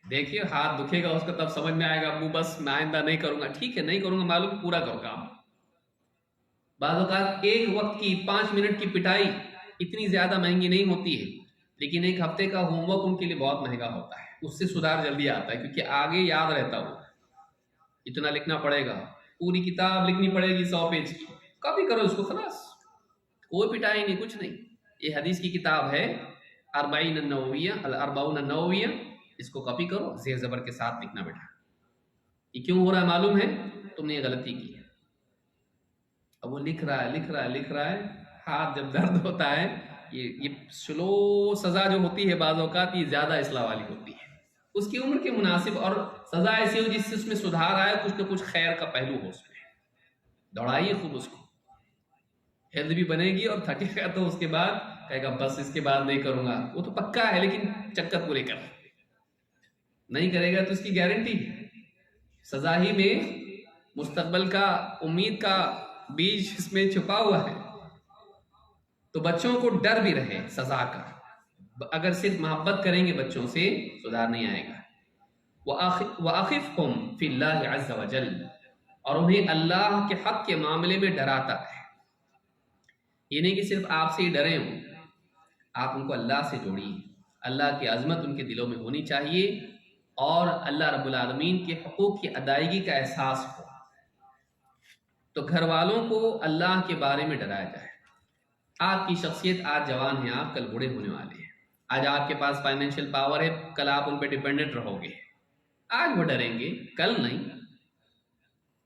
دیکھیے ہاتھ دکھے گا اس کو، تب سمجھ میں آئے گا ابو بس میں آئندہ نہیں کروں گا، ٹھیک ہے نہیں کروں گا، معلوم پورا کرو کام۔ بعض اوقات ایک وقت کی 5 منٹ کی پٹائی اتنی زیادہ مہنگی نہیں ہوتی ہے، لیکن ایک ہفتے کا ہوم ورک ان کے لیے بہت مہنگا ہوتا ہے، اس سے سدھار جلدی آتا ہے، کیونکہ آگے یاد رہتا ہو، اتنا لکھنا پڑے گا، پوری کتاب لکھنی پڑے گی 100 پیج کی، کاپی کرو اس کو، خلاص کوئی پٹائی نہیں، کچھ نہیں۔ یہ حدیث کی کتاب ہے اربعین النوویہ، الاربعون النوویہ، اس کو کاپی کرو، زیر زبر کے ساتھ لکھنا بیٹا۔ یہ کیوں ہو رہا ہے معلوم ہے؟ تم نے یہ غلطی کی ہے۔ اب وہ لکھ رہا ہے، ہاتھ جب درد ہوتا ہے، یہ سلو سزا جو ہوتی ہے بعض اوقات یہ زیادہ اصلاح والی ہوتی ہے، اس کی عمر کے مناسب، اور سزا ایسی ہو جس سے اس میں سدھار آئے، کچھ نہ کچھ خیر کا پہلو ہو اس میں۔ دوڑائیے خوب اس کو، ہیلتھ بھی بنے گی، اور تھکے گا تو اس کے بعد کہے گا بس اس کے بعد نہیں کروں گا، وہ تو پکا ہے، لیکن چکر پورے کر نہیں کرے گا تو اس کی گارنٹی ہے۔ سزا ہی میں مستقبل کا امید کا بیج اس میں چھپا ہوا ہے، تو بچوں کو ڈر بھی رہے سزا کا۔ اگر صرف محبت کریں گے بچوں سے، سدھار نہیں آئے گا۔ وَأَخِفْهُمْ فِي اللَّهِ عَزَّ وَجَلَّ، اور انہیں اللہ کے حق کے معاملے میں ڈراتا ہے۔ یہ نہیں کہ صرف آپ سے ہی ڈرے ہوں، آپ ان کو اللہ سے جوڑیے، اللہ کی عظمت ان کے دلوں میں ہونی چاہیے، اور اللہ رب العالمین کے حقوق کی ادائیگی کا احساس ہو، تو گھر والوں کو اللہ کے بارے میں ڈرایا جائے۔ آپ کی شخصیت آج جوان ہیں، آپ کل بوڑھے ہونے والے ہیں، آج آپ کے پاس فائنینشیل پاور ہے، کل آپ ان پہ ڈیپینڈنٹ رہو گے، آج وہ ڈریں گے کل نہیں۔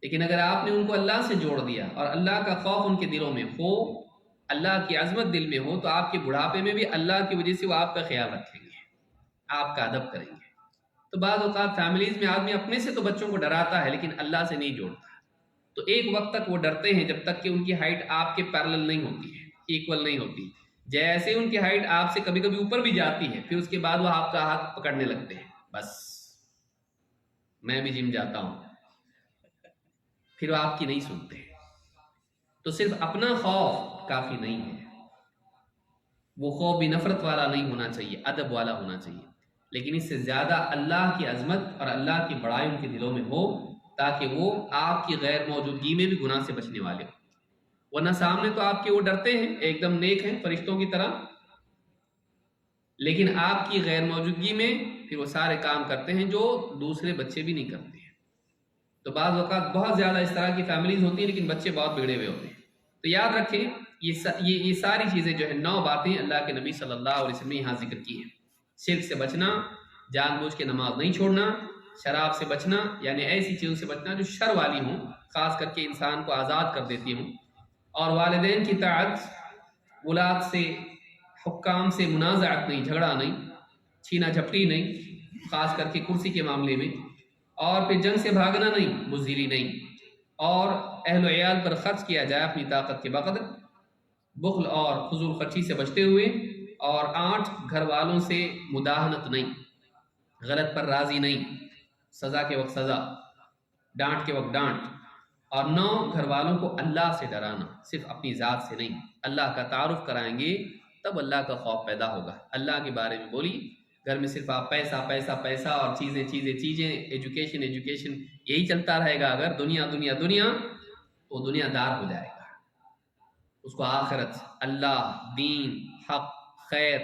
لیکن اگر آپ نے ان کو اللہ سے جوڑ دیا اور اللہ کا خوف ان کے دلوں میں ہو، اللہ کی عظمت دل میں ہو، تو آپ کے بڑھاپے میں بھی اللہ کی وجہ سے وہ آپ کا خیال رکھیں گے، آپ کا ادب کریں گے۔ تو بعض اوقات فیملیز میں آدمی اپنے سے تو بچوں کو ڈراتا ہے لیکن اللہ سے نہیں جوڑتا، تو ایک وقت تک وہ ڈرتے ہیں جب تک کہ ان کی ہائٹ آپ کے پیرلل نہیں ہوتی ہے، ایکول نہیں ہوتی۔ جیسے ان کی ہائٹ آپ سے کبھی کبھی اوپر بھی جاتی ہے، پھر اس کے بعد وہ آپ کا ہاتھ پکڑنے لگتے ہیں، بس میں بھی جم جاتا ہوں، پھر وہ آپ کی نہیں سنتے۔ تو صرف اپنا خوف کافی نہیں ہے، وہ خوف بھی نفرت والا نہیں ہونا چاہیے، ادب والا ہونا چاہیے، لیکن اس سے زیادہ اللہ کی عظمت اور اللہ کی بڑائی ان کے دلوں میں ہو، تاکہ وہ آپ کی غیر موجودگی میں بھی گناہ سے بچنے والے ہوں۔ ورنہ سامنے تو آپ کے وہ ڈرتے ہیں، ایک دم نیک ہیں فرشتوں کی طرح، لیکن آپ کی غیر موجودگی میں پھر وہ سارے کام کرتے ہیں جو دوسرے بچے بھی نہیں کرتے ہیں۔ تو بعض اوقات بہت زیادہ اس طرح کی فیملیز ہوتی ہیں لیکن بچے بہت بگڑے ہوئے ہوتے ہیں۔ تو یاد رکھیں یہ ساری چیزیں جو ہے 9 باتیں اللہ کے نبی صلی اللہ علیہ وسلم نے یہاں ذکر کی ہیں۔ شرک سے بچنا، جان بوجھ کے نماز نہیں چھوڑنا، شراب سے بچنا یعنی ایسی چیزوں سے بچنا جو شر والی ہوں، خاص کر کے انسان کو آزاد کر دیتی ہوں، اور والدین کی طاعت، اولاد سے حکام سے منازعت نہیں، جھگڑا نہیں، چھینا جھپٹی نہیں، خاص کر کے کرسی کے معاملے میں، اور پھر جنگ سے بھاگنا نہیں، بزدلی نہیں، اور اہل و عیال پر خرچ کیا جائے اپنی طاقت کے بقدر، بخل اور فضول خرچی سے بچتے ہوئے، اور 8 گھر والوں سے مداہنت نہیں، غلط پر راضی نہیں، سزا کے وقت سزا، ڈانٹ کے وقت ڈانٹ، اور 9 گھر والوں کو اللہ سے ڈرانا، صرف اپنی ذات سے نہیں، اللہ کا تعارف کرائیں گے تب اللہ کا خوف پیدا ہوگا۔ اللہ کے بارے میں بولی، گھر میں صرف آپ پیسہ پیسہ پیسہ اور چیزیں چیزیں چیزیں، ایجوکیشن ایجوکیشن، یہی چلتا رہے گا، اگر دنیا دنیا دنیا، تو دنیا دار ہو جائے گا۔ اس کو آخرت، اللہ، دین، حق، خیر،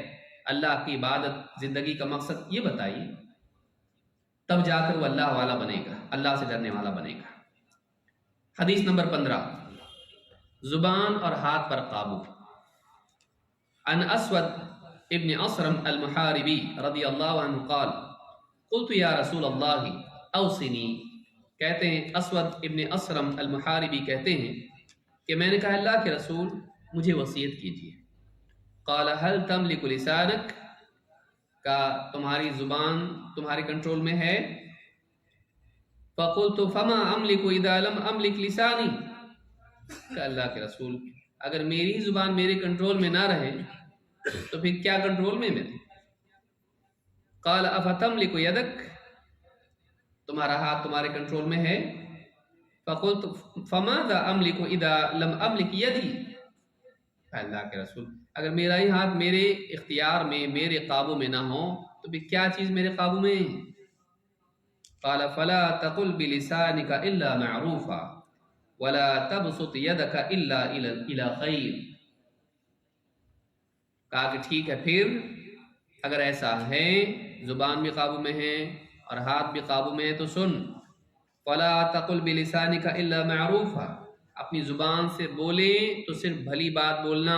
اللہ کی عبادت، زندگی کا مقصد یہ بتائیے، تب جا کر وہ اللہ والا بنے گا، اللہ سے ڈرنے والا بنے گا۔ حدیث نمبر 15، زبان اور ہاتھ پر قابو۔ عن اسود ابن اصرم المحاربی رضی اللہ عنہ قال قلت یا رسول اللہ اوصنی، کہتے ہیں اسود ابن اصرم المحاربی کہتے ہیں کہ میں نے کہا اللہ کے رسول مجھے وصیت کیجیے۔ قال هل تملک لسانک، کا تمہاری زبان تمہارے کنٹرول میں ہے؟ فقلت فما املک اذا لم املک لسانی، کہ اللہ کے رسول اگر میری زبان میرے کنٹرول میں نہ رہے تو پھر کیا کنٹرول میں میرے؟ قال افتملک یدک، تمہارا ہاتھ تمہارے کنٹرول میں ہے؟ فقلت فماذا املک اذا لم املک یدی، اللہ کے رسول اگر میرا ہی ہاتھ میرے اختیار میں، میرے قابو میں نہ ہو تو پھر کیا چیز میرے قابو میں ہے؟ قال فلا تقل بلسانک الا معروفا ولا تبسط يدك الا الى خیر، کہا کہ ٹھیک ہے، پھر اگر ایسا ہے، زبان بھی قابو میں ہے اور ہاتھ بھی قابو میں ہے، تو سن، فلا تقل بلسانک الا معروفا، اپنی زبان سے بولے تو صرف بھلی بات بولنا،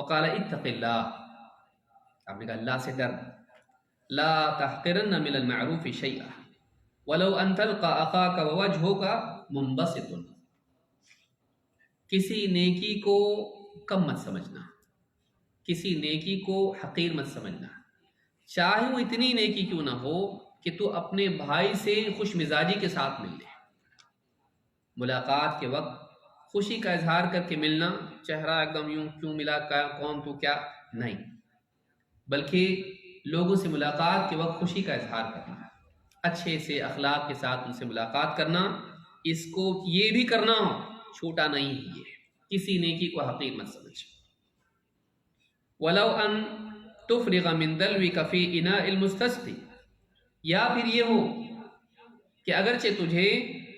فقال اتق اللہ، آپ نے کہا اللہ سے ڈر، لا تحقرن من المعروف شیئا ولو ان تلقى اخاك ووجهك منبسط، کسی نیکی کو کم مت سمجھنا، کسی نیکی کو حقیر مت سمجھنا، چاہے وہ اتنی نیکی کیوں نہ ہو کہ تو اپنے بھائی سے خوش مزاجی کے ساتھ مل لے۔ ملاقات کے وقت خوشی کا اظہار کر کے ملنا، چہرہ ایک دم یوں کیوں ملا، کون تو کیا، نہیں، بلکہ لوگوں سے ملاقات کے وقت خوشی کا اظہار کرنا، اچھے سے اخلاق کے ساتھ ان سے ملاقات کرنا، اس کو یہ بھی کرنا ہو چھوٹا نہیں ہے، یہ کسی نیکی کو حقیر مت سمجھ۔ وَلَوْ أَن تُفْرِغَ مِن دَلْوِكَ فِي إِنَاءِ الْمُسْتَسْقِ، یا پھر یہ ہو کہ اگرچہ تجھے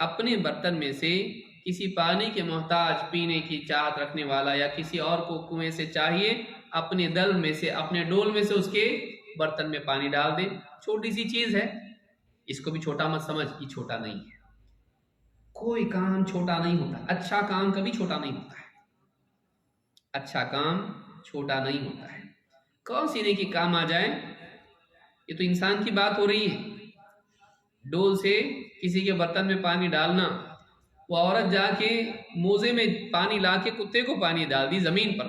اپنے برتن میں سے کسی پانی کے محتاج پینے کی چاہت رکھنے والا یا کسی اور کو کنویں سے چاہیے، اپنے دل میں سے اپنے ڈول میں سے اس کے برتن میں پانی ڈال دے، چھوٹی سی چیز ہے، اس کو بھی چھوٹا مت سمجھ، یہ چھوٹا نہیں ہے، کوئی کام چھوٹا نہیں ہوتا، اچھا کام کبھی چھوٹا نہیں ہوتا ہے، اچھا کام چھوٹا نہیں ہوتا ہے، کون سی نیکی کام آ جائے، یہ تو انسان کی بات ہو رہی ہے، ڈول سے کسی کے برتن میں پانی ڈالنا، وہ عورت جا کے موزے میں پانی لا کے کتے کو پانی ڈال دی زمین پر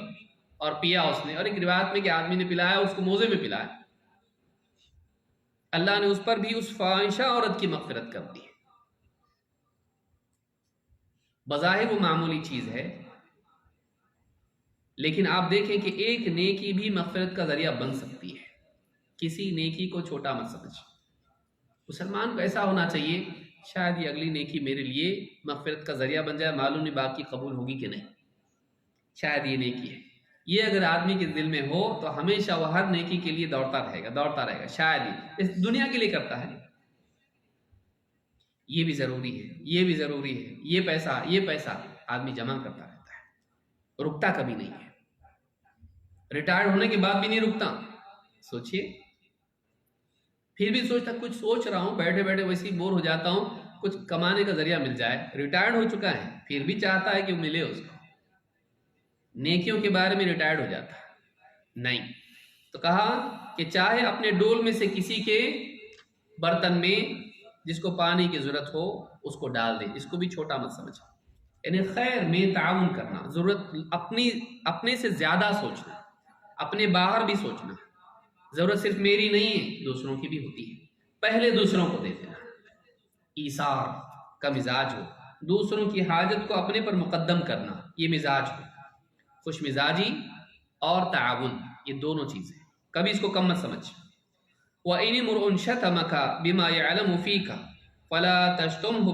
اور پیا اس نے، اور ایک روایت میں کہ آدمی نے پلایا اس کو موزے میں پلایا، اللہ نے اس پر بھی اس فاحشہ عورت کی مغفرت کر دی۔ بظاہر وہ معمولی چیز ہے، لیکن آپ دیکھیں کہ ایک نیکی بھی مغفرت کا ذریعہ بن سکتی ہے، کسی نیکی کو چھوٹا مت سمجھ۔ مسلمان کو ایسا ہونا چاہیے شاید یہ اگلی نیکی میرے لیے مغفرت کا ذریعہ بن جائے، معلوم نہیں باقی قبول ہوگی کہ نہیں، شاید یہ نیکی ہے، یہ اگر آدمی کے دل میں ہو تو ہمیشہ وہ ہر نیکی کے لیے دوڑتا رہے گا، شاید ہی اس دنیا کے لیے کرتا ہے، یہ بھی ضروری ہے، یہ بھی ضروری ہے، یہ پیسہ آدمی جمع کرتا رہتا ہے، رکتا کبھی نہیں ہے، ریٹائرڈ ہونے کے بعد بھی نہیں رکتا، سوچئے، پھر بھی سوچتا کچھ سوچ رہا ہوں، بیٹھے بیٹھے ویسے ہی بور ہو جاتا ہوں، کچھ کمانے کا ذریعہ مل جائے، ریٹائرڈ ہو چکا ہے پھر بھی چاہتا ہے کہ ملے اس کو، نیکیوں کے بارے میں ریٹائرڈ ہو جاتا ہے نہیں، تو کہا کہ چاہے اپنے ڈول میں سے کسی کے برتن میں جس کو پانی کی ضرورت ہو اس کو ڈال دے، اس کو بھی چھوٹا مت سمجھ، یعنی خیر میں تعاون کرنا، ضرورت اپنے سے زیادہ سوچنا، اپنے باہر بھی سوچنا، ضرورت صرف میری نہیں ہے دوسروں کی بھی ہوتی ہے، پہلے دوسروں کو دے دینا، ایثار کا مزاج ہو، دوسروں کی حاجت کو اپنے پر مقدم کرنا، یہ مزاج ہو، خوش مزاجی اور تعاون، یہ دونوں چیزیں، کبھی اس کو کم مت سمجھ۔ وَإِنِ امْرُؤٌ شَتَمَكَ بِمَا يَعْلَمُ فِيكَ فَلَا تَشْتُمْهُ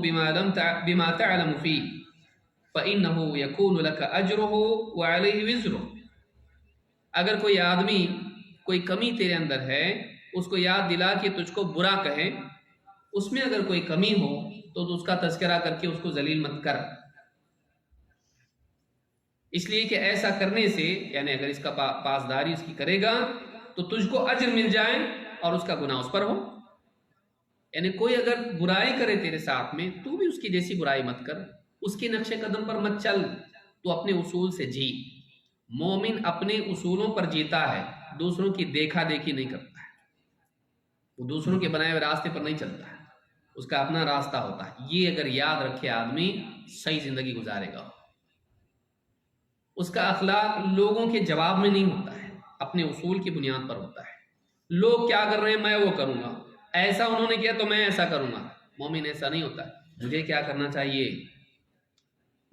بِمَا تَعْلَمُ فِيهِ فَإِنَّهُ يَكُونُ لَكَ أَجْرُهُ وَعَلَيْهِ وِزْرُهُ، اگر کوئی آدمی کوئی کمی تیرے اندر ہے اس کو یاد دلا کہ تجھ کو برا کہے، اس میں اگر کوئی کمی ہو تو اس کا تذکرہ کر کے اس کو ذلیل مت کر، اس لیے کہ ایسا کرنے سے یعنی اگر اس کا پاسداری اس کی کرے گا تو تجھ کو اجر مل جائے اور اس کا گناہ اس پر ہو، یعنی کوئی اگر برائی کرے تیرے ساتھ میں تو بھی اس کی جیسی برائی مت کر، اس کے نقش قدم پر مت چل، تو اپنے اصول سے جی، مومن اپنے اصولوں پر جیتا ہے، دوسروں کی دیکھا دیکھی نہیں کرتا ہے، وہ دوسروں کے بنائے ہوئے راستے پر نہیں چلتا ہے، اس کا اپنا راستہ ہوتا ہے، یہ اگر یاد رکھے آدمی صحیح زندگی گزارے گا، اس کا اخلاق لوگوں کے جواب میں نہیں ہوتا ہے، اپنے اصول کی بنیاد پر ہوتا ہے، لوگ کیا کر رہے ہیں میں وہ کروں گا، ایسا انہوں نے کیا تو میں ایسا کروں گا، مومن ایسا نہیں ہوتا ہے، مجھے کیا کرنا چاہیے،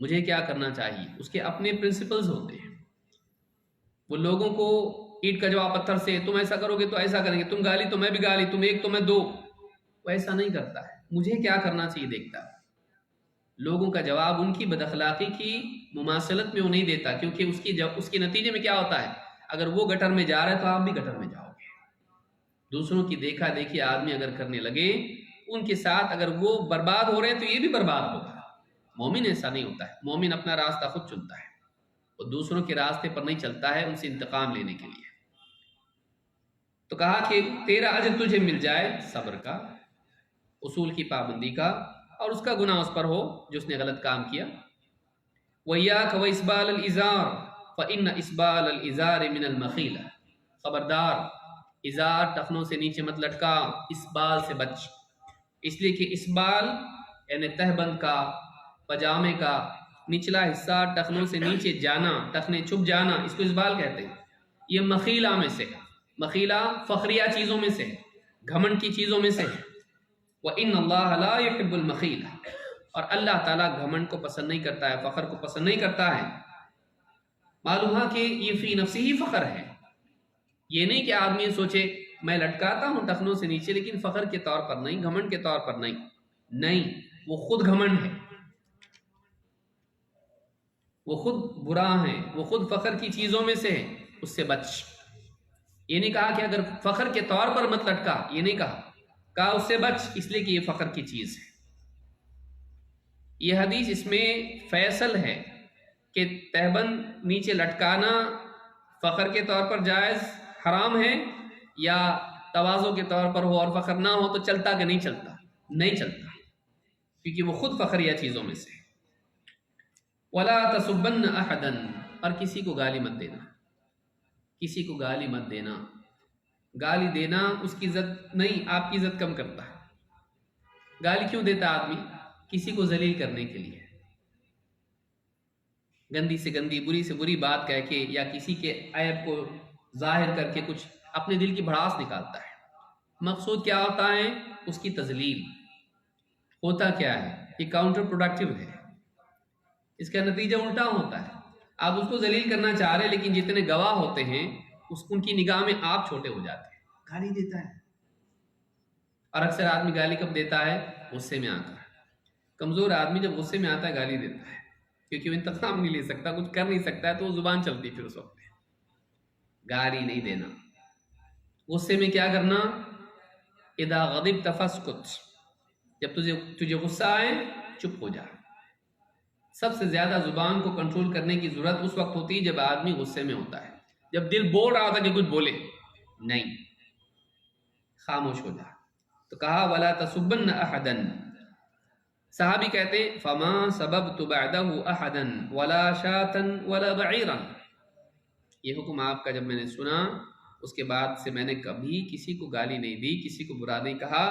مجھے کیا کرنا چاہیے، اس کے اپنے پرنسپلز ہوتے ہیں، وہ لوگوں کو اینٹ کا جواب پتھر سے، تم ایسا کرو گے تو ایسا کریں گے، تم گالی تو میں بھی گالی، تم ایک تو میں دو، وہ ایسا نہیں کرتا ہے، مجھے کیا کرنا چاہیے دیکھتا ہے، لوگوں کا جواب ان کی بد اخلاقی کی مماثلت میں وہ نہیں دیتا، کیونکہ اس کے نتیجے میں کیا ہوتا ہے، اگر وہ گٹر میں جا رہا ہے تو آپ بھی گٹر میں جاؤ گے، دوسروں کی دیکھا دیکھی آدمی اگر کرنے لگے ان کے ساتھ، اگر وہ برباد ہو رہے ہیں تو یہ بھی برباد ہوگا، مومن ایسا نہیں ہوتا ہے، مومن اپنا راستہ خود چنتا ہے، وہ دوسروں کے راستے پر نہیں چلتا ہے ان سے انتقام لینے کے لیے، تو کہا کہ تیرا اجر تجھے مل جائے صبر کا، اصول کی پابندی کا، اور اس کا گناہ اس پر ہو جو اس نے غلط کام کیا۔ وَإِيَّاكَ وَإِسْبَالَ الْإِزَارِ فإن إسبال الإزار من المخيلة، خبردار ازار ٹخنوں سے نیچے مت لٹکا، اسبال سے بچ، اس لیے کہ اسبال یعنی تہبند کا، پجامے کا نچلا حصہ ٹخنوں سے نیچے جانا، ٹخنے چھپ جانا، اس کو اسبال کہتے ہیں۔ یہ مخیلہ میں سے، مخیلہ فخریہ چیزوں میں سے، گھمنڈ کی چیزوں میں سے۔ وَإِنَّ اللَّهَ لَا يُحِبُّ الْمَخِيلَ، اور اللہ تعالیٰ گھمنڈ کو پسند نہیں کرتا ہے، فخر کو پسند نہیں کرتا ہے۔ معلوم ہے کہ یہ فی نفسی ہی فخر ہے، یہ نہیں کہ آدمی سوچے میں لٹکاتا ہوں ٹخنوں سے نیچے لیکن فخر کے طور پر نہیں، گھمنڈ کے طور پر نہیں، نہیں، وہ خود گھمنڈ ہے، وہ خود برا ہے، وہ خود فخر کی چیزوں میں سے ہے، اس سے بچ۔ یہ نہیں کہا کہ اگر فخر کے طور پر مت لٹکا، یہ نہیں کہا اس سے بچ، اس لیے کہ یہ فخر کی چیز ہے۔ یہ حدیث اس میں فیصل ہے کہ تہبند نیچے لٹکانا فخر کے طور پر جائز حرام ہے، یا تواضع کے طور پر ہو اور فخر نہ ہو تو چلتا کہ نہیں چلتا؟ نہیں چلتا، کیونکہ وہ خود فخریہ چیزوں میں سے۔ وَلَا تَسُبَّنَّ أَحَدًا، اور کسی کو گالی مت دینا، کسی کو گالی مت دینا۔ گالی دینا اس کی عزت نہیں، آپ کی عزت کم کرتا ہے۔ گالی کیوں دیتا آدمی؟ کسی کو ذلیل کرنے کے لیے، گندی سے گندی، بری سے بری بات کہہ کے، یا کسی کے عیب کو ظاہر کر کے کچھ اپنے دل کی بھڑاس نکالتا ہے۔ مقصود کیا ہوتا ہے؟ اس کی تذلیل۔ ہوتا کیا ہے؟ یہ کاؤنٹر پروڈکٹیو ہے، اس کا نتیجہ الٹا ہوتا ہے۔ آپ اس کو ذلیل کرنا چاہ رہے، لیکن جتنے گواہ ہوتے ہیں ان کی نگاہ میں آپ چھوٹے ہو جاتے ہیں۔ گالی دیتا ہے، اور اکثر آدمی گالی کب دیتا ہے؟ غصے میں آ کر۔ کمزور آدمی جب غصے میں آتا ہے گالی دیتا ہے، کیونکہ وہ انتقام نہیں لے سکتا، کچھ کر نہیں سکتا ہے، تو وہ زبان چلتی پھر اس وقت۔ گالی نہیں دینا۔ غصے میں کیا کرنا؟ اذا غضبت فاسکت، جب تجھے غصہ آئے چپ ہو جا۔ سب سے زیادہ زبان کو کنٹرول کرنے کی ضرورت اس وقت ہوتی ہے جب آدمی غصے میں ہوتا ہے، جب دل بول رہا ہوتا ہے کہ کچھ بولے، نہیں، خاموش ہو جا۔ تو کہا وَلَا تَسُبَّنَّ أَحَدًا۔ صحابی کہتے فَمَا سَبَبْتُ بَعْدَهُ أَحَدًا وَلَا شَاةً وَلَا بَعِيرًا۔ یہ حکم آپ کا جب میں نے سنا، اس کے بعد سے میں نے کبھی کسی کو گالی نہیں دی، کسی کو برا نہیں کہا،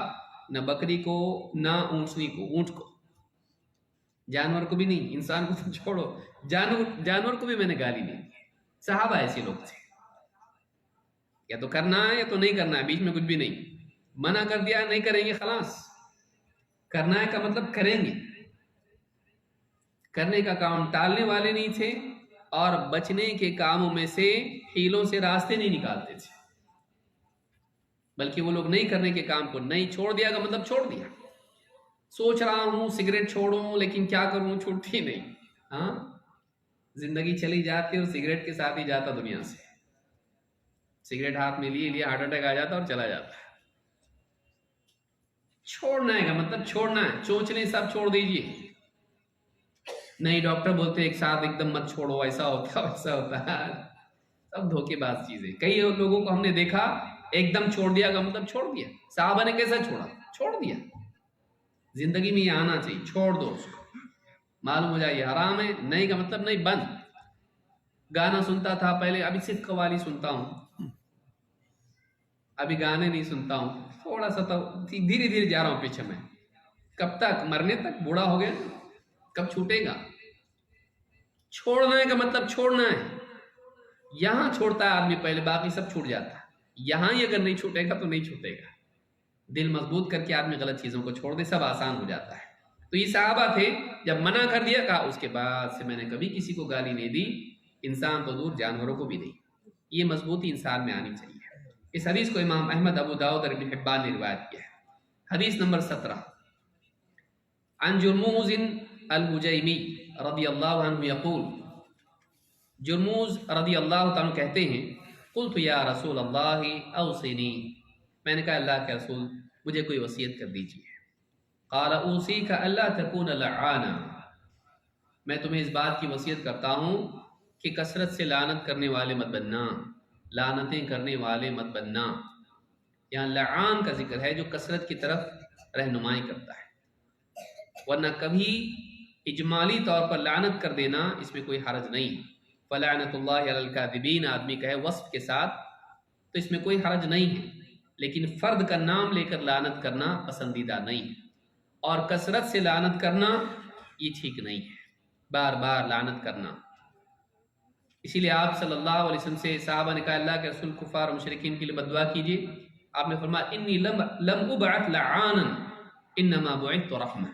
نہ بکری کو، نہ اونٹنی کو، اونٹ کو، جانور کو بھی نہیں، انسان کو تو چھوڑو، جانور کو بھی میں نے گالی نہیں دی۔ صحابہ ایسے لوگ تھے، یا تو کرنا ہے یا تو نہیں کرنا ہے، بیچ میں کچھ بھی نہیں۔ منع کر دیا نہیں کریں گے، خلاص۔ کرنا ہے کا مطلب کریں گے، کرنے کا کام ٹالنے والے نہیں تھے، اور بچنے کے کاموں میں سے حیلوں سے راستے نہیں نکالتے تھے، بلکہ وہ لوگ نہیں کرنے کے کام کو نہیں چھوڑ دیا کا مطلب چھوڑ دیا۔ سوچ رہا ہوں سگریٹ چھوڑوں، لیکن کیا کروں، چھوٹتی نہیں۔ ہاں، زندگی چلی جاتی اور سگریٹ کے ساتھ ہی جاتا دنیا سے۔ سگریٹ ہاتھ میں لیے ہارٹ اٹیک آ جاتا اور چلا جاتا ہے۔ چھوڑنا ہے کا مطلب چھوڑنا ہے، چونچلیں سب چھوڑ دیجئے۔ نہیں، ڈاکٹر بولتے ایک ساتھ ایک دم مت چھوڑو، ایسا ہوتا ویسا ہوتا ہے، سب دھوکے باز چیزیں۔ کئی لوگوں کو ہم نے دیکھا ایک دم چھوڑ دیا کا مطلب چھوڑ دیا۔ صحابہ نے کیسا چھوڑا؟ چھوڑ دیا۔ زندگی میں یہ آنا چاہیے، چھوڑ دو اس کو، معلوم ہو جائے یہ حرام ہے، نہیں کا مطلب نہیں، بند۔ گانا سنتا تھا پہلے، ابھی صرف قوالی سنتا ہوں، ابھی گانے نہیں سنتا ہوں، تھوڑا سا تو دھیرے دھیرے جا رہا ہوں پیچھے میں۔ کب تک؟ مرنے تک، بوڑھا ہو گیا، کب چھوٹے گا؟ چھوڑنا ہے کا مطلب چھوڑنا ہے۔ یہاں چھوڑتا ہے آدمی پہلے، باقی سب چھوٹ جاتا ہے۔ یہاں ہی اگر نہیں چھوٹے گا تو نہیں چھوٹے گا۔ دل مضبوط کر کے آدمی غلط چیزوں کو چھوڑ دے، سب آسان ہو جاتا ہے۔ تو یہ صحابہ تھے، جب منع کر دیا کہا اس کے بعد سے میں نے کبھی کسی کو گالی نہیں دی، انسان تو دور جانوروں کو بھی نہیں۔ یہ مضبوطی انسان میں آنی چاہیے۔ اس حدیث کو امام احمد، ابو داؤد اور ابن حبان نے روایت کیا ہے۔ حدیث نمبر 17، عن جرموز البجیمی رضی اللہ عنہ یقول، جرموز رضی اللہ عنہ کہتے ہیں قلت یا رسول اللہ اوصنی، میں نے کہا اللہ کے رسول مجھے کوئی وصیت کر دیجیے۔ قال اوصیک الا تکون لعانا، میں تمہیں اس بات کی وصیت کرتا ہوں کہ کثرت سے لعنت کرنے والے مت بننا، لعنتیں کرنے والے مت بننا۔ یہاں لعان کا ذکر ہے جو کثرت کی طرف رہنمائی کرتا ہے، ورنہ کبھی اجمالی طور پر لعنت کر دینا اس میں کوئی حرج نہیں۔ فلعنت اللہ علی الکاذبین آدمی کہے وصف کے ساتھ تو اس میں کوئی حرج نہیں ہے، لیکن فرد کا نام لے کر لعنت کرنا پسندیدہ نہیں ہے، اور کثرت سے لعنت کرنا یہ ٹھیک نہیں ہے، بار بار لعنت کرنا۔ اسی لیے آپ صلی اللہ علیہ وسلم سے صحابہ نے کہا اللہ کے رسول کفار و مشرکین کے لیے بددعا کیجیے، آپ نے فرمایا انی لم ابعث لعانا انما بعثت رحمہ،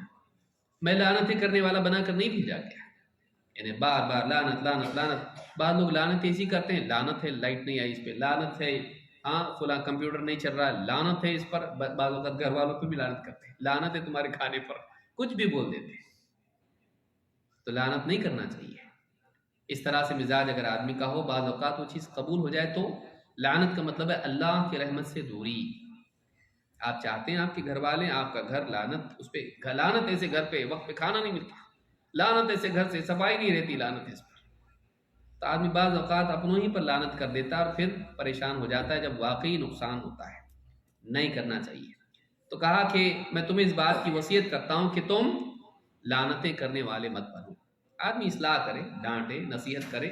میں لعنتیں کرنے والا بنا کر نہیں بھیجا گیا، یعنی بار بار لعنت لعنت لعنت۔ بعض لوگ لعنت ایسی کرتے ہیں، لعنت ہے لائٹ نہیں آئی اس پہ، لعنت ہے ہاں فلاں کمپیوٹر نہیں چل رہا، لعنت ہے اس پر، بعض اوقات گھر والوں پہ بھی لعنت کرتے ہیں، لعنت ہے تمہارے کھانے پر، کچھ بھی بول دیتے ہیں۔ تو لعنت نہیں کرنا چاہیے۔ اس طرح سے مزاج اگر آدمی کا ہو، بعض اوقات وہ چیز قبول ہو جائے تو لعنت کا مطلب ہے اللہ کی رحمت سے دوری۔ آپ چاہتے ہیں آپ کے گھر والے، آپ کا گھر لعنت اس پہ، لعنت ایسے گھر پہ وقت پہ کھانا نہیں ملتا، لعنت ایسے گھر سے صفائی نہیں رہتی، لعنت اس پر، تو آدمی بعض اوقات اپنوں ہی پر لعنت کر دیتا ہے اور پھر پریشان ہو جاتا ہے جب واقعی نقصان ہوتا ہے۔ نہیں کرنا چاہیے۔ تو کہا کہ میں تمہیں اس بات کی وصیت کرتا ہوں کہ تم لعنتیں کرنے والے مت بنو۔ آدمی اصلاح کرے، ڈانٹے، نصیحت کرے،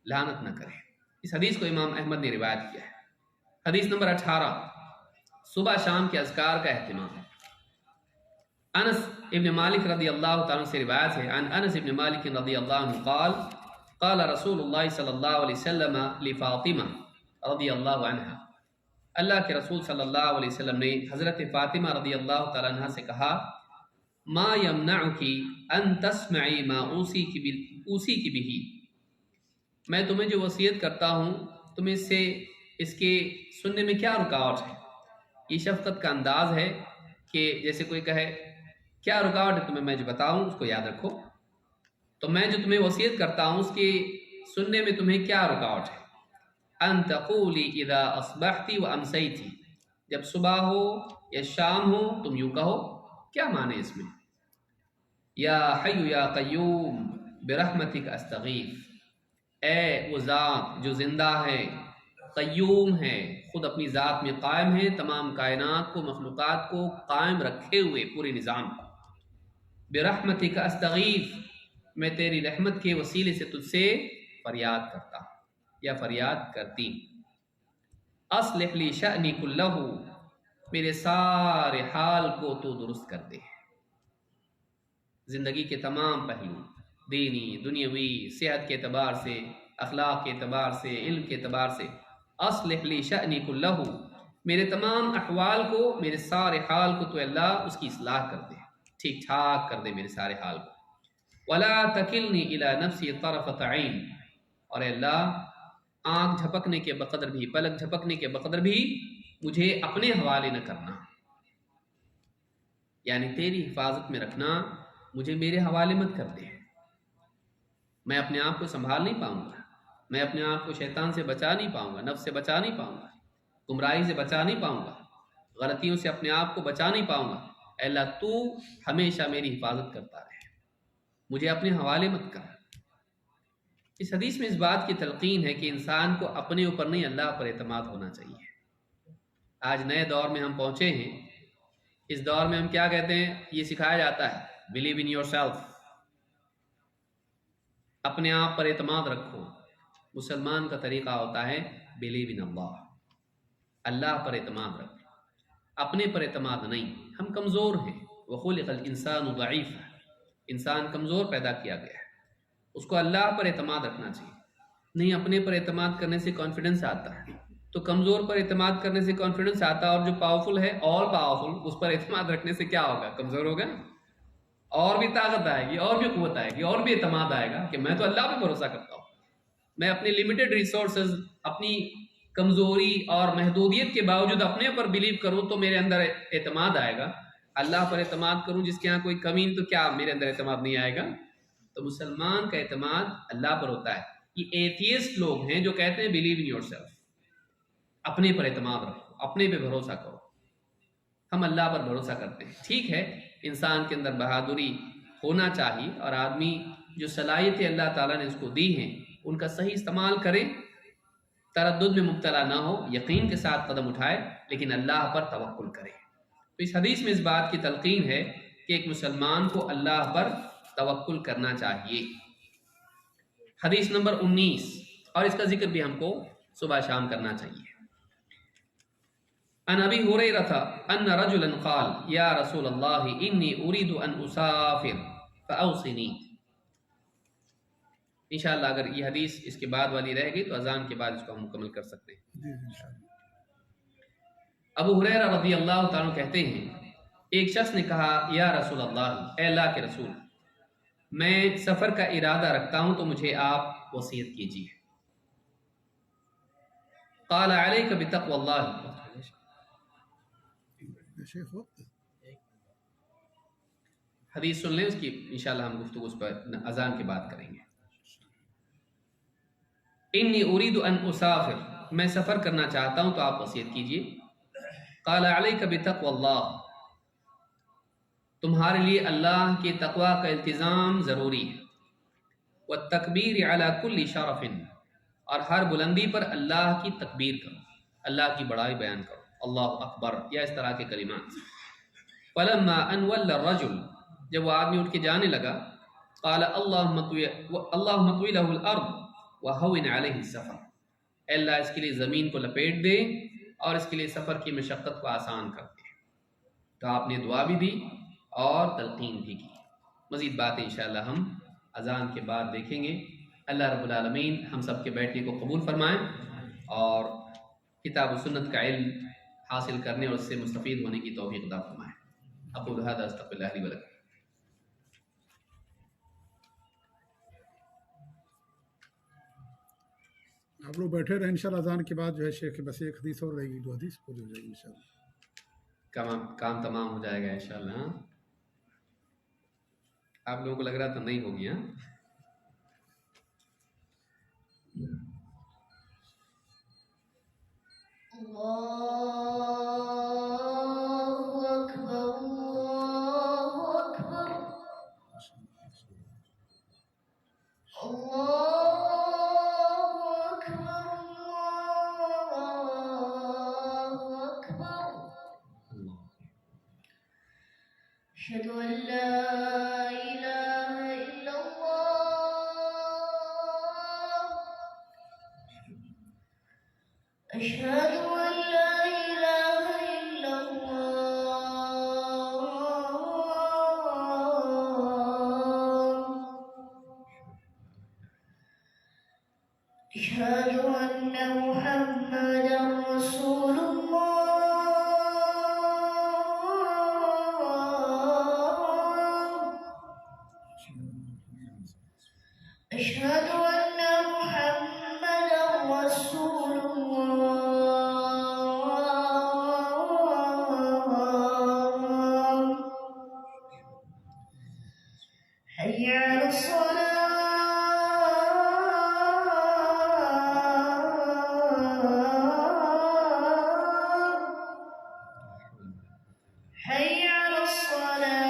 لعنت نہ کرے۔ اس حدیث کو امام احمد نے روایت کیا ہے۔ حدیث نمبر 18، صبح شام کے اذکار کا اہتمام۔ انس ابن مالک رضی اللہ تعالیٰ سے روایت ہے، عن انس ابن مالک رضی اللہ عنہ قال قال رسول اللہ صلی اللہ علیہ وسلم لفاطمہ رضی اللہ عنہ، اللہ کے رسول صلی اللہ علیہ وسلم نے حضرت فاطمہ رضی اللہ تعالیٰ عنہ سے کہا ما یمنعک ان تسمعی ما اوصیک بہ، میں تمہیں جو وصیت کرتا ہوں تمہیں اس کے سننے میں کیا رکاوٹ ہے؟ یہ شفقت کا انداز ہے کہ جیسے کوئی کہے کیا رکاوٹ ہے تمہیں، میں جو بتاؤں اس کو یاد رکھو، تو میں جو تمہیں وصیت کرتا ہوں اس کے سننے میں تمہیں کیا رکاوٹ ہے؟ ان تقولی اذا اصبحتی و امسیتی، جب صبح ہو یا شام ہو تم یوں کہو، کیا معنی اس میں؟ یا حی یا قیوم برحمتک استغیث، اے وہ ذات جو زندہ ہے، قیوم ہے، خود اپنی ذات میں قائم ہے، تمام کائنات کو، مخلوقات کو قائم رکھے ہوئے پورے نظام کو، برحمتک استغیث، میں تیری رحمت کے وسیلے سے تجھ سے فریاد کرتا ہوں یا فریاد کرتی، اصلح لی شأنی کلہ، میرے سارے حال کو تو درست کر دے، زندگی کے تمام پہلو، دینی، دنیاوی، صحت کے اعتبار سے، اخلاق کے اعتبار سے، علم کے اعتبار سے، اصلح لی شأنی کلہ، میرے تمام احوال کو، میرے سارے حال کو تو اللہ اس کی اصلاح کر دے، ٹھیک ٹھاک کر دے میرے سارے حال کو، ولا تکلنی الی نفسی طرفۃ عین، اور اے اللہ آنکھ جھپکنے کے بقدر بھی، پلک جھپکنے کے بقدر بھی مجھے اپنے حوالے نہ کرنا، یعنی تیری حفاظت میں رکھنا، مجھے میرے حوالے مت کر دے، میں اپنے آپ کو سنبھال نہیں پاؤں گا، میں اپنے آپ کو شیطان سے بچا نہیں پاؤں گا، نفس سے بچا نہیں پاؤں گا، گمراہی سے بچا نہیں پاؤں گا، غلطیوں سے اپنے آپ کو بچا نہیں پاؤں گا، اے اللہ تو ہمیشہ میری حفاظت کرتا رہے، مجھے اپنے حوالے مت کر۔ اس حدیث میں اس بات کی تلقین ہے کہ انسان کو اپنے اوپر نہیں اللہ پر اعتماد ہونا چاہیے۔ آج نئے دور میں ہم پہنچے ہیں، اس دور میں ہم کیا کہتے ہیں، یہ سکھایا جاتا ہے بلیو ان یور سیلف، اپنے آپ پر اعتماد رکھو۔ مسلمان کا طریقہ ہوتا ہے بلیو ان اللہ، اللہ پر اعتماد رکھو، اپنے پر اعتماد نہیں۔ ہم کمزور ہیں، وخلق الانسان ضعیفا، انسان کمزور پیدا کیا گیا ہے، اس کو اللہ پر اعتماد رکھنا چاہیے، نہیں اپنے پر اعتماد کرنے سے کانفیڈنس آتا ہے، تو کمزور پر اعتماد کرنے سے کانفیڈنس آتا ہے، اور جو پاورفل ہے اور پاورفل، اس پر اعتماد رکھنے سے کیا ہوگا؟ کمزور ہوگا، اور بھی طاقت آئے گی، اور بھی قوت آئے گی، اور بھی اعتماد آئے گا کہ میں تو اللہ پہ بھروسہ کرتا ہوں، میں اپنے لمیٹڈ ریسورسز، اپنی کمزوری اور محدودیت کے باوجود اپنے پر بلیو کروں تو میرے اندر اعتماد آئے گا، اللہ پر اعتماد کروں جس کے ہاں کوئی کمی نہیں تو کیا میرے اندر اعتماد نہیں آئے گا؟ تو مسلمان کا اعتماد اللہ پر ہوتا ہے۔ یہ ایتھیسٹ لوگ ہیں جو کہتے ہیں بلیو ان یور سیلف، اپنے پر اعتماد رکھو، اپنے پہ بھروسہ کرو۔ ہم اللہ پر بھروسہ کرتے ہیں، ٹھیک ہے، انسان کے اندر بہادری ہونا چاہیے، اور آدمی جو صلاحیتیں اللہ تعالیٰ نے اس کو دی ہیں ان کا صحیح استعمال کرے، تردد میں مبتلا نہ ہو، یقین کے ساتھ قدم اٹھائے، لیکن اللہ پر توکل کرے۔ تو اس حدیث میں اس بات کی تلقین ہے کہ ایک مسلمان کو اللہ پر توکل کرنا چاہیے۔ حدیث نمبر 19، اور اس کا ذکر بھی ہم کو صبح شام کرنا چاہیے۔ عن ابی ہریرہ ان رجلا قال یا رسول اللہ انی اريد ان اسافر فاوصنی۔ انشاءاللہ اگر یہ حدیث اس کے بعد والی رہ گئی تو اذان کے بعد اس کو ہم مکمل کر سکتے ہیں۔ ابو ہریرہ رضی اللہ تعالیٰ عنہ کہتے ہیں ایک شخص نے کہا یا رسول اللہ، اے اللہ کے رسول، میں سفر کا ارادہ رکھتا ہوں تو مجھے آپ وصیت کیجیے۔ قال علیک بتقوی اللہ، حدیث سن لیں اس کی، انشاءاللہ ہم گفتگو اس پر اذان کے بعد کریں گے۔ انی اريد ان اسافر، میں سفر کرنا چاہتا ہوں تو آپ وصیت کیجیے۔ قال علیک بتقوی اللہ، تمہارے لیے اللہ کے تقوی کا التزام ضروری ہے۔ والتکبیر علی کل شرف، اور ہر بلندی پر اللہ کی تکبیر کرو، اللہ کی بڑائی بیان کرو، اللہ اکبر یا اس طرح کے کلمات۔ فلما ان ولى الرجل، جب وہ آدمی اٹھ کے جانے لگا، قال اللهم طوی له الارض وهون عليه السفر، اے اللہ اس کے لیے زمین کو لپیٹ دے اور اس کے لیے سفر کی مشقت کو آسان کر دے۔ تو آپ نے دعا بھی دی اور تلقین بھی کی۔ مزید باتیں انشاءاللہ ہم اذان کے بعد دیکھیں گے۔ اللہ رب العالمین ہم سب کے بیٹھنے کو قبول فرمائیں اور کتاب و سنت کا علم حاصل کرنے اور اس سے مستفید ہونے کی توفیق عطا فرمائیں۔ اقول هذا استغفر الله لي ولكم۔ آپ لوگ بیٹھے رہے انشاءاللہ، اذان کے بعد جو ہے شیخ بس ایک حدیث اور رہے گی، 2 حدیث پوری ہو جائے گی انشاءاللہ۔ کام تمام ہو جائے گا انشاءاللہ۔ آپ لوگوں کو لگ رہا تو نہیں ہوگی؟ ہاں اللہ اکبر اللہ اکبر اللہ أشهد أن لا إله إلا الله أشهد أن لا إله إلا الله أشهد أن محمدا رسول الله أشهد أن محمدا رسول الله حي على الصلاة حي على الصلاة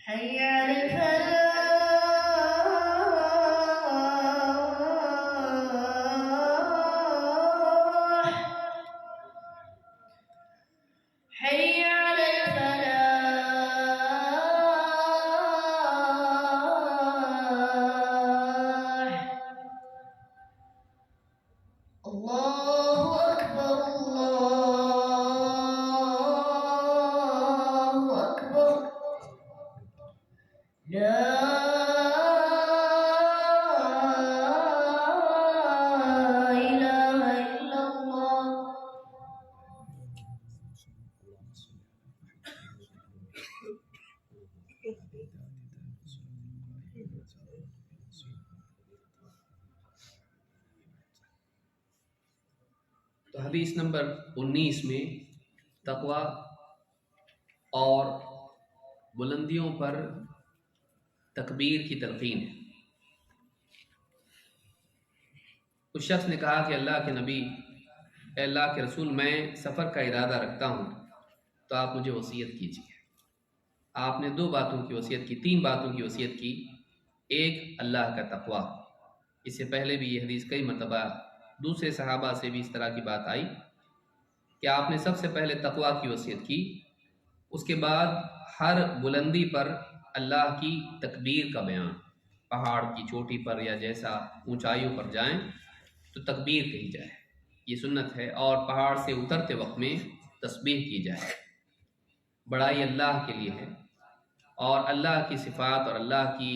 حي على الفلاح حي على الفلاح الله أكبر الله أكبر لا إله إلا الله تو حدیث نمبر 19 میں تقوی اور بلندیوں پر تکبیر کی تلقین ہے۔ اس شخص نے کہا کہ اللہ کے نبی، اے اللہ کے رسول، میں سفر کا ارادہ رکھتا ہوں تو آپ مجھے وصیت کیجیے۔ آپ نے 2 باتوں کی وصیت کی، 3 باتوں کی وصیت کی۔ ایک، اللہ کا تقوی۔ اس سے پہلے بھی یہ حدیث کئی مرتبہ دوسرے صحابہ سے بھی اس طرح کی بات آئی کہ آپ نے سب سے پہلے تقوی کی وصیت کی، اس کے بعد ہر بلندی پر اللہ کی تکبیر کا بیان، پہاڑ کی چوٹی پر یا جیسا اونچائیوں پر جائیں تو تکبیر کہی جائے، یہ سنت ہے، اور پہاڑ سے اترتے وقت میں تسبیح کی جائے۔ بڑائی اللہ کے لیے ہے، اور اللہ کی صفات اور اللہ کی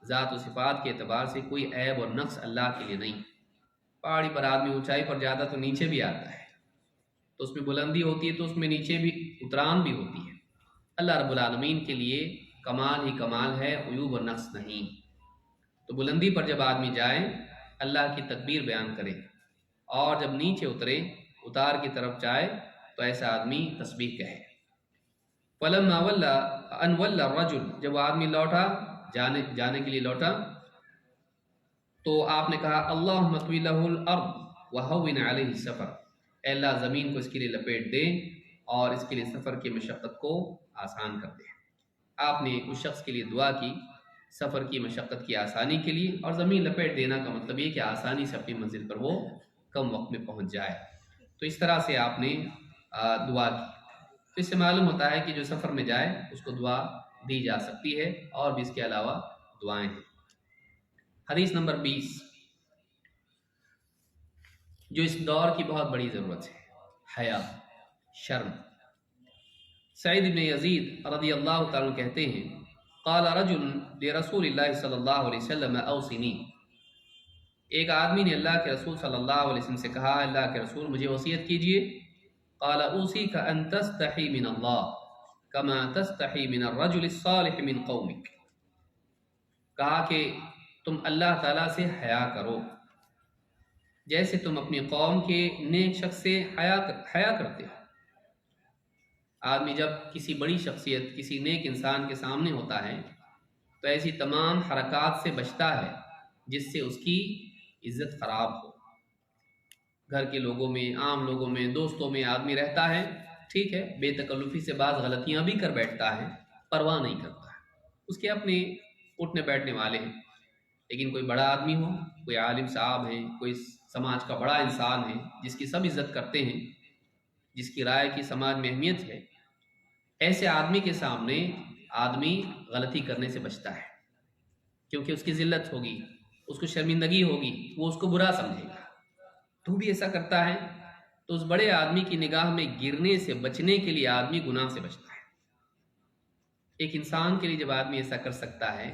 ذات و صفات کے اعتبار سے کوئی عیب اور نقص اللہ کے لیے نہیں۔ پہاڑی پر آدمی اونچائی پر جاتا تو نیچے بھی آتا ہے، تو اس میں بلندی ہوتی ہے تو اس میں نیچے بھی اتران بھی ہوتی ہے۔ اللہ رب العالمین کے لیے کمال ہی کمال ہے، عیوب اور نقص نہیں۔ تو بلندی پر جب آدمی جائے اللہ کی تکبیر بیان کرے، اور جب نیچے اترے اتار کی طرف جائے تو ایسا آدمی تسبیح کہے۔ فلما ولا ان ولا الرجل، جب آدمی لوٹا جانے کے لیے لوٹا تو آپ نے کہا اللہم اطوی لہ الارض وہون علیہ السفر، اے اللہ زمین کو اس کے لیے لپیٹ دے اور اس کے لیے سفر کی مشقت کو آسان کر دے۔ آپ نے اس شخص کے لیے دعا کی سفر کی مشقت کی آسانی کے لیے، اور زمین لپیٹ دینا کا مطلب یہ کہ آسانی سے اپنی منزل پر وہ کم وقت میں پہنچ جائے۔ تو اس طرح سے آپ نے دعا کی، تو اس سے معلوم ہوتا ہے کہ جو سفر میں جائے اس کو دعا دی جا سکتی ہے، اور بھی اس کے علاوہ دعائیں ہیں۔ حدیث نمبر 20 جو اس دور کی بہت بڑی ضرورت ہے، حیا، شرم۔ سعید بن یزید رضی اللہ تعالیٰ عنہ کہتے ہیں قال رجل لرسول اللہ صلی اللہ علیہ وسلم اوصنی، ایک آدمی نے اللہ کے رسول صلی اللہ علیہ وسلم سے کہا اللہ کے رسول مجھے وصیت کیجئے۔ قال اوصیک ان تستحی من اللہ کما تستحی من الرجل الصالح من قومک، کہا کہ تم اللہ تعالیٰ سے حیا کرو جیسے تم اپنی قوم کے نیک شخص سے حیا کرتے ہو۔ آدمی جب کسی بڑی شخصیت کسی نیک انسان کے سامنے ہوتا ہے تو ایسی تمام حرکات سے بچتا ہے جس سے اس کی عزت خراب ہو۔ گھر کے لوگوں میں، عام لوگوں میں، دوستوں میں آدمی رہتا ہے، ٹھیک ہے، بے تکلفی سے بعض غلطیاں بھی کر بیٹھتا ہے، پرواہ نہیں کرتا ہے، اس کے اپنے اٹھنے بیٹھنے والے ہیں۔ لیکن کوئی بڑا آدمی ہو، کوئی عالم صاحب ہے، کوئی سماج کا بڑا انسان ہے جس کی سب عزت کرتے ہیں، جس کی رائے کی سماج میں اہمیت ہے، ایسے آدمی کے سامنے آدمی غلطی کرنے سے بچتا ہے، کیونکہ اس کی ذلت ہوگی، اس کو شرمندگی ہوگی، وہ اس کو برا سمجھے گا۔ تو بھی ایسا کرتا ہے تو اس بڑے آدمی کی نگاہ میں گرنے سے بچنے کے لیے آدمی گناہ سے بچتا ہے۔ ایک انسان کے لیے جب آدمی ایسا کر سکتا ہے،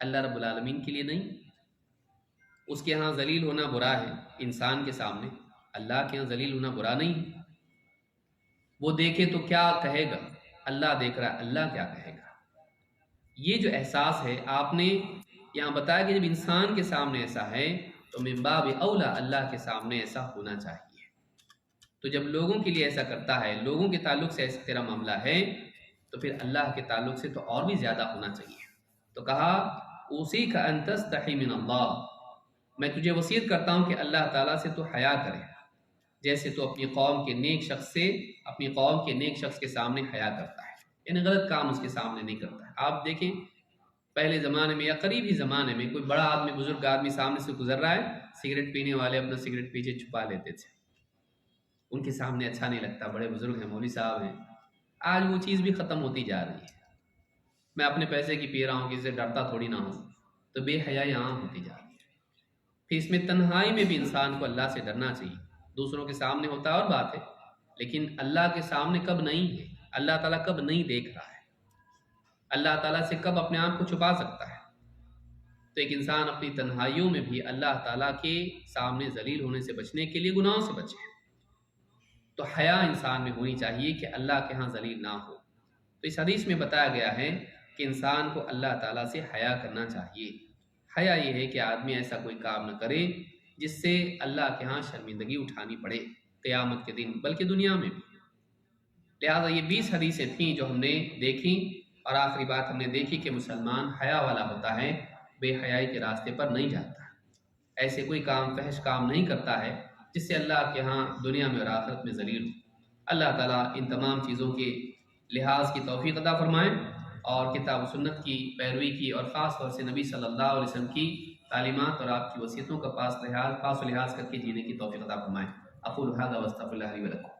اللہ رب العالمین کے لیے نہیں؟ اس کے ہاں ذلیل ہونا برا ہے انسان کے سامنے، اللہ کے ہاں ذلیل ہونا برا نہیں ہے۔ وہ دیکھے تو کیا کہے گا، اللہ دیکھ رہا ہے، اللہ کیا کہے گا۔ یہ جو احساس ہے آپ نے یہاں بتایا کہ جب انسان کے سامنے ایسا ہے تو من باب اولا اللہ کے سامنے ایسا ہونا چاہیے۔ تو جب لوگوں کے لیے ایسا کرتا ہے، لوگوں کے تعلق سے ایسا تیرا معاملہ ہے، تو پھر اللہ کے تعلق سے تو اور بھی زیادہ ہونا چاہیے۔ تو کہا اوصیک ان تستحی من اللہ، میں تجھے وصیت کرتا ہوں کہ اللہ تعالیٰ سے تو حیا کرے جیسے تو اپنی قوم کے نیک شخص سے، اپنی قوم کے نیک شخص کے سامنے حیا کرتا ہے، یعنی غلط کام اس کے سامنے نہیں کرتا ہے۔ آپ دیکھیں پہلے زمانے میں یا قریبی زمانے میں کوئی بڑا آدمی، بزرگ آدمی سامنے سے گزر رہا ہے، سگریٹ پینے والے اپنا سگریٹ پیچھے چھپا لیتے تھے، ان کے سامنے اچھا نہیں لگتا، بڑے بزرگ ہیں، مولوی صاحب ہیں۔ آج وہ چیز بھی ختم ہوتی جا رہی ہے، میں اپنے پیسے کی پی رہا ہوں، کسی سے ڈرتا تھوڑی نہ ہوں، تو بے حیائی عام ہوتی جا رہی ہے۔ پھر اس میں تنہائی میں بھی انسان کو اللہ سے ڈرنا چاہیے۔ دوسروں کے سامنے ہوتا ہے اور بات ہے، لیکن اللہ کے سامنے کب نہیں ہے، اللہ تعالیٰ کب نہیں دیکھ رہا ہے، اللہ تعالیٰ سے کب اپنے آپ کو چھپا سکتا ہے۔ تو ایک انسان اپنی تنہائیوں میں بھی اللہ تعالیٰ کے سامنے ذلیل ہونے سے بچنے کے لیے گناہوں سے بچے۔ تو حیا انسان میں ہونی چاہیے کہ اللہ کے ہاں ذلیل نہ ہو۔ تو اس حدیث میں بتایا گیا ہے کہ انسان کو اللہ تعالیٰ سے حیا کرنا چاہیے۔ حیا یہ ہے کہ آدمی ایسا کوئی کام نہ کرے جس سے اللہ کے ہاں شرمندگی اٹھانی پڑے قیامت کے دن، بلکہ دنیا میں بھی۔ لہٰذا یہ 20 حدیثیں تھیں جو ہم نے دیکھیں، اور آخری بات ہم نے دیکھی کہ مسلمان حیا والا ہوتا ہے، بے حیائی کے راستے پر نہیں جاتا، ایسے کوئی کام فحش کام نہیں کرتا ہے جس سے اللہ کے ہاں دنیا میں اور آخرت میں ذلیل ہو۔ اللہ تعالیٰ ان تمام چیزوں کے لحاظ کی توفیق عطا فرمائے، اور کتاب و سنت کی پیروی کی، اور خاص طور سے نبی صلی اللہ علیہ وسلم کی تعلیمات اور آپ کی وصیتوں کا پاس و لحاظ کر کے جینے کی توفیق عطا فرمائے۔ اقول ھذا واستغفر اللہ لی ولکم۔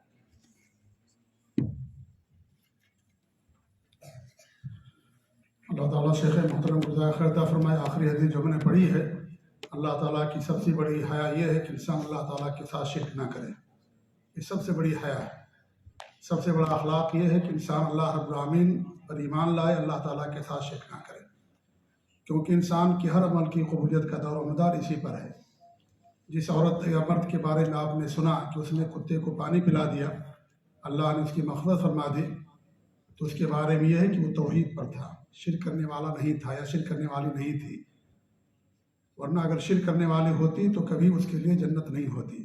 اللہ تعالیٰ شیخ محترم جزائے خیر عطا فرمائے. آخری حدیث جو میں نے پڑھی ہے، اللہ تعالیٰ کی سب سے بڑی حیا یہ ہے کہ انسان اللہ تعالیٰ کے ساتھ شرک نہ کرے. یہ سب سے بڑی حیا ہے. سب سے بڑا اخلاق یہ ہے کہ انسان اللہ رب العالمین پر ایمان لائے، اللہ تعالیٰ کے ساتھ شرک نہ کرے، کیونکہ انسان کی ہر عمل کی قبولیت کا دور و مدار اسی پر ہے. جس عورت یا مرد کے بارے میں آپ نے سنا کہ اس نے کتے کو پانی پلا دیا، اللہ نے اس کی مغفرت فرما دی، تو اس کے بارے میں یہ ہے کہ وہ توحید پر تھا، شرک کرنے والا نہیں تھا یا شرک کرنے والی نہیں تھی. ورنہ اگر شرک کرنے والی ہوتی تو کبھی اس کے لیے جنت نہیں ہوتی.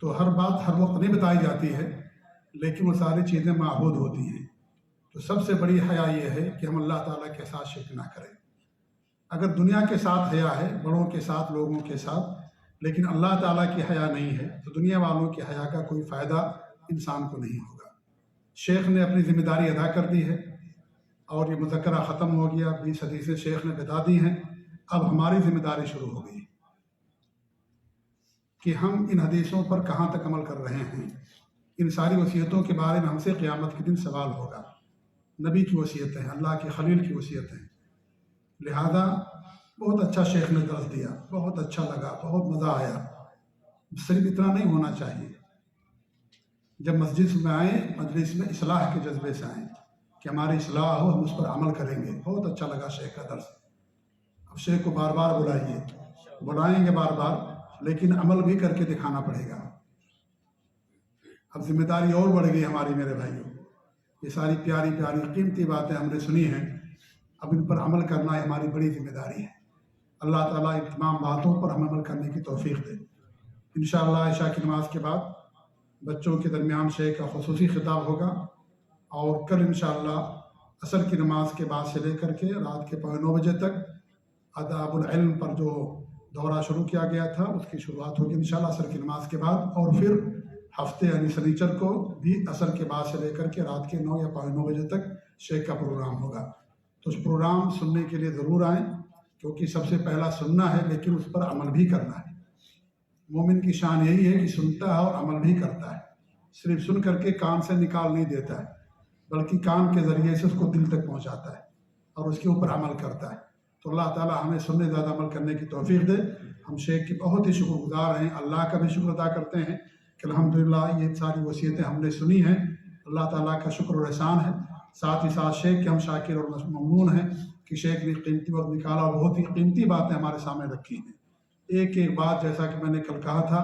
تو ہر بات ہر وقت نہیں بتائی جاتی ہے، لیکن وہ ساری چیزیں معہود ہوتی ہیں. تو سب سے بڑی حیا یہ ہے کہ ہم اللہ تعالیٰ کے ساتھ شرک نہ کریں. اگر دنیا کے ساتھ حیا ہے، بڑوں کے ساتھ، لوگوں کے ساتھ، لیکن اللہ تعالیٰ کی حیا نہیں ہے، تو دنیا والوں کی حیا کا کوئی فائدہ انسان کو نہیں ہوگا. شیخ نے اپنی ذمہ داری ادا کر دی ہے اور یہ مذکرہ ختم ہو گیا. 20 حدیثیں شیخ نے بتا دی ہیں. اب ہماری ذمہ داری شروع ہو گئی کہ ہم ان حدیثوں پر کہاں تک عمل کر رہے ہیں. ان ساری وصیتوں کے بارے میں ہم سے قیامت کے دن سوال ہوگا. نبی کی وصیتیں ہیں، اللہ کے خلیل کی وصیتیں. لہذا بہت اچھا شیخ نے درس دیا، بہت اچھا لگا، بہت مزہ آیا. صرف اتنا نہیں ہونا چاہیے. جب مسجد میں آئیں، مجلس میں اصلاح کے جذبے سے آئیں کہ ہماری اصلاح ہو، ہم اس پر عمل کریں گے. بہت اچھا لگا شیخ کا درس. اب شیخ کو بار بار بلائیے، بلائیں گے بار بار، لیکن عمل بھی کر کے دکھانا پڑے گا. اب ذمہ داری اور بڑھ گئی ہماری میرے بھائیوں. یہ ساری پیاری پیاری قیمتی باتیں ہم نے سنی ہیں، اب ان پر عمل کرنا ہے ہماری بڑی ذمہ داری ہے. اللہ تعالیٰ ان تمام باتوں پر ہم عمل کرنے کی توفیق دے. انشاءاللہ عشاء کی نماز کے بعد بچوں کے درمیان شیخ کا خصوصی خطاب ہوگا، اور کل انشاءاللہ عصر کی نماز کے بعد سے لے کر کے رات کے 9:15 بجے تک آداب العلم پر جو دورہ شروع کیا گیا تھا اس کی شروعات ہوگی انشاءاللہ عصر کی نماز کے بعد. اور پھر ہفتے یعنی سنیچر کو بھی عصر کے بعد سے لے کر کے رات کے 9 یا 9:15 بجے تک شیخ کا پروگرام ہوگا. تو اس پروگرام سننے کے لیے ضرور آئیں، کیونکہ سب سے پہلا سننا ہے لیکن اس پر عمل بھی کرنا ہے. مومن کی شان یہی ہے کہ سنتا ہے اور عمل بھی کرتا ہے. صرف سن کر کے کان سے نکال نہیں دیتا ہے، بلکہ کان کے ذریعے سے اس کو دل تک پہنچاتا ہے اور اس کے اوپر عمل کرتا ہے. تو اللہ تعالیٰ ہمیں سننے زیادہ عمل کرنے کی توفیق دے. ہم شیخ کی بہت ہی شکر گزار ہیں، اللہ کا بھی شکر ادا کرتے ہیں کہ الحمدللہ یہ ساری وصیتیں ہم نے سنی ہیں. اللہ تعالیٰ کا شکر و احسان ہے. ساتھ ہی ساتھ شیخ کے ہم شاکر اور ممنون ہیں کہ شیخ نے قیمتی وقت نکالا اور بہت ہی قیمتی باتیں ہمارے سامنے رکھی ہیں. ایک ایک بات جیسا کہ میں نے کل کہا تھا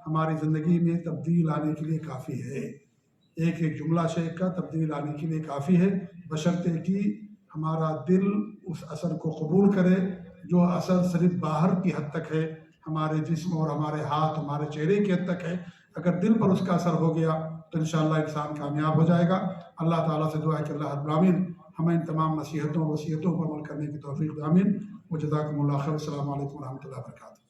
ہماری زندگی میں تبدیل لانے کے لیے کافی ہے. ایک ایک جملہ شیخ کا تبدیل لانے کے لیے کافی ہے، بشرطے کہ ہمارا دل اس اثر کو قبول کرے جو اثر صرف باہر کی حد تک ہے، ہمارے جسم اور ہمارے ہاتھ، ہمارے چہرے کی حد تک ہے. اگر دل پر اس کا اثر ہو گیا تو انشاءاللہ انسان کامیاب ہو جائے گا. اللہ تعالیٰ سے دعا ہے کہ اللہ رب العالمین ہمیں ان تمام نصیحتوں وصیتوں پر عمل کرنے کی توفیق دے. آمین. وجزاکم اللہ خیر. السلام علیکم ورحمۃ اللہ وبرکاتہ.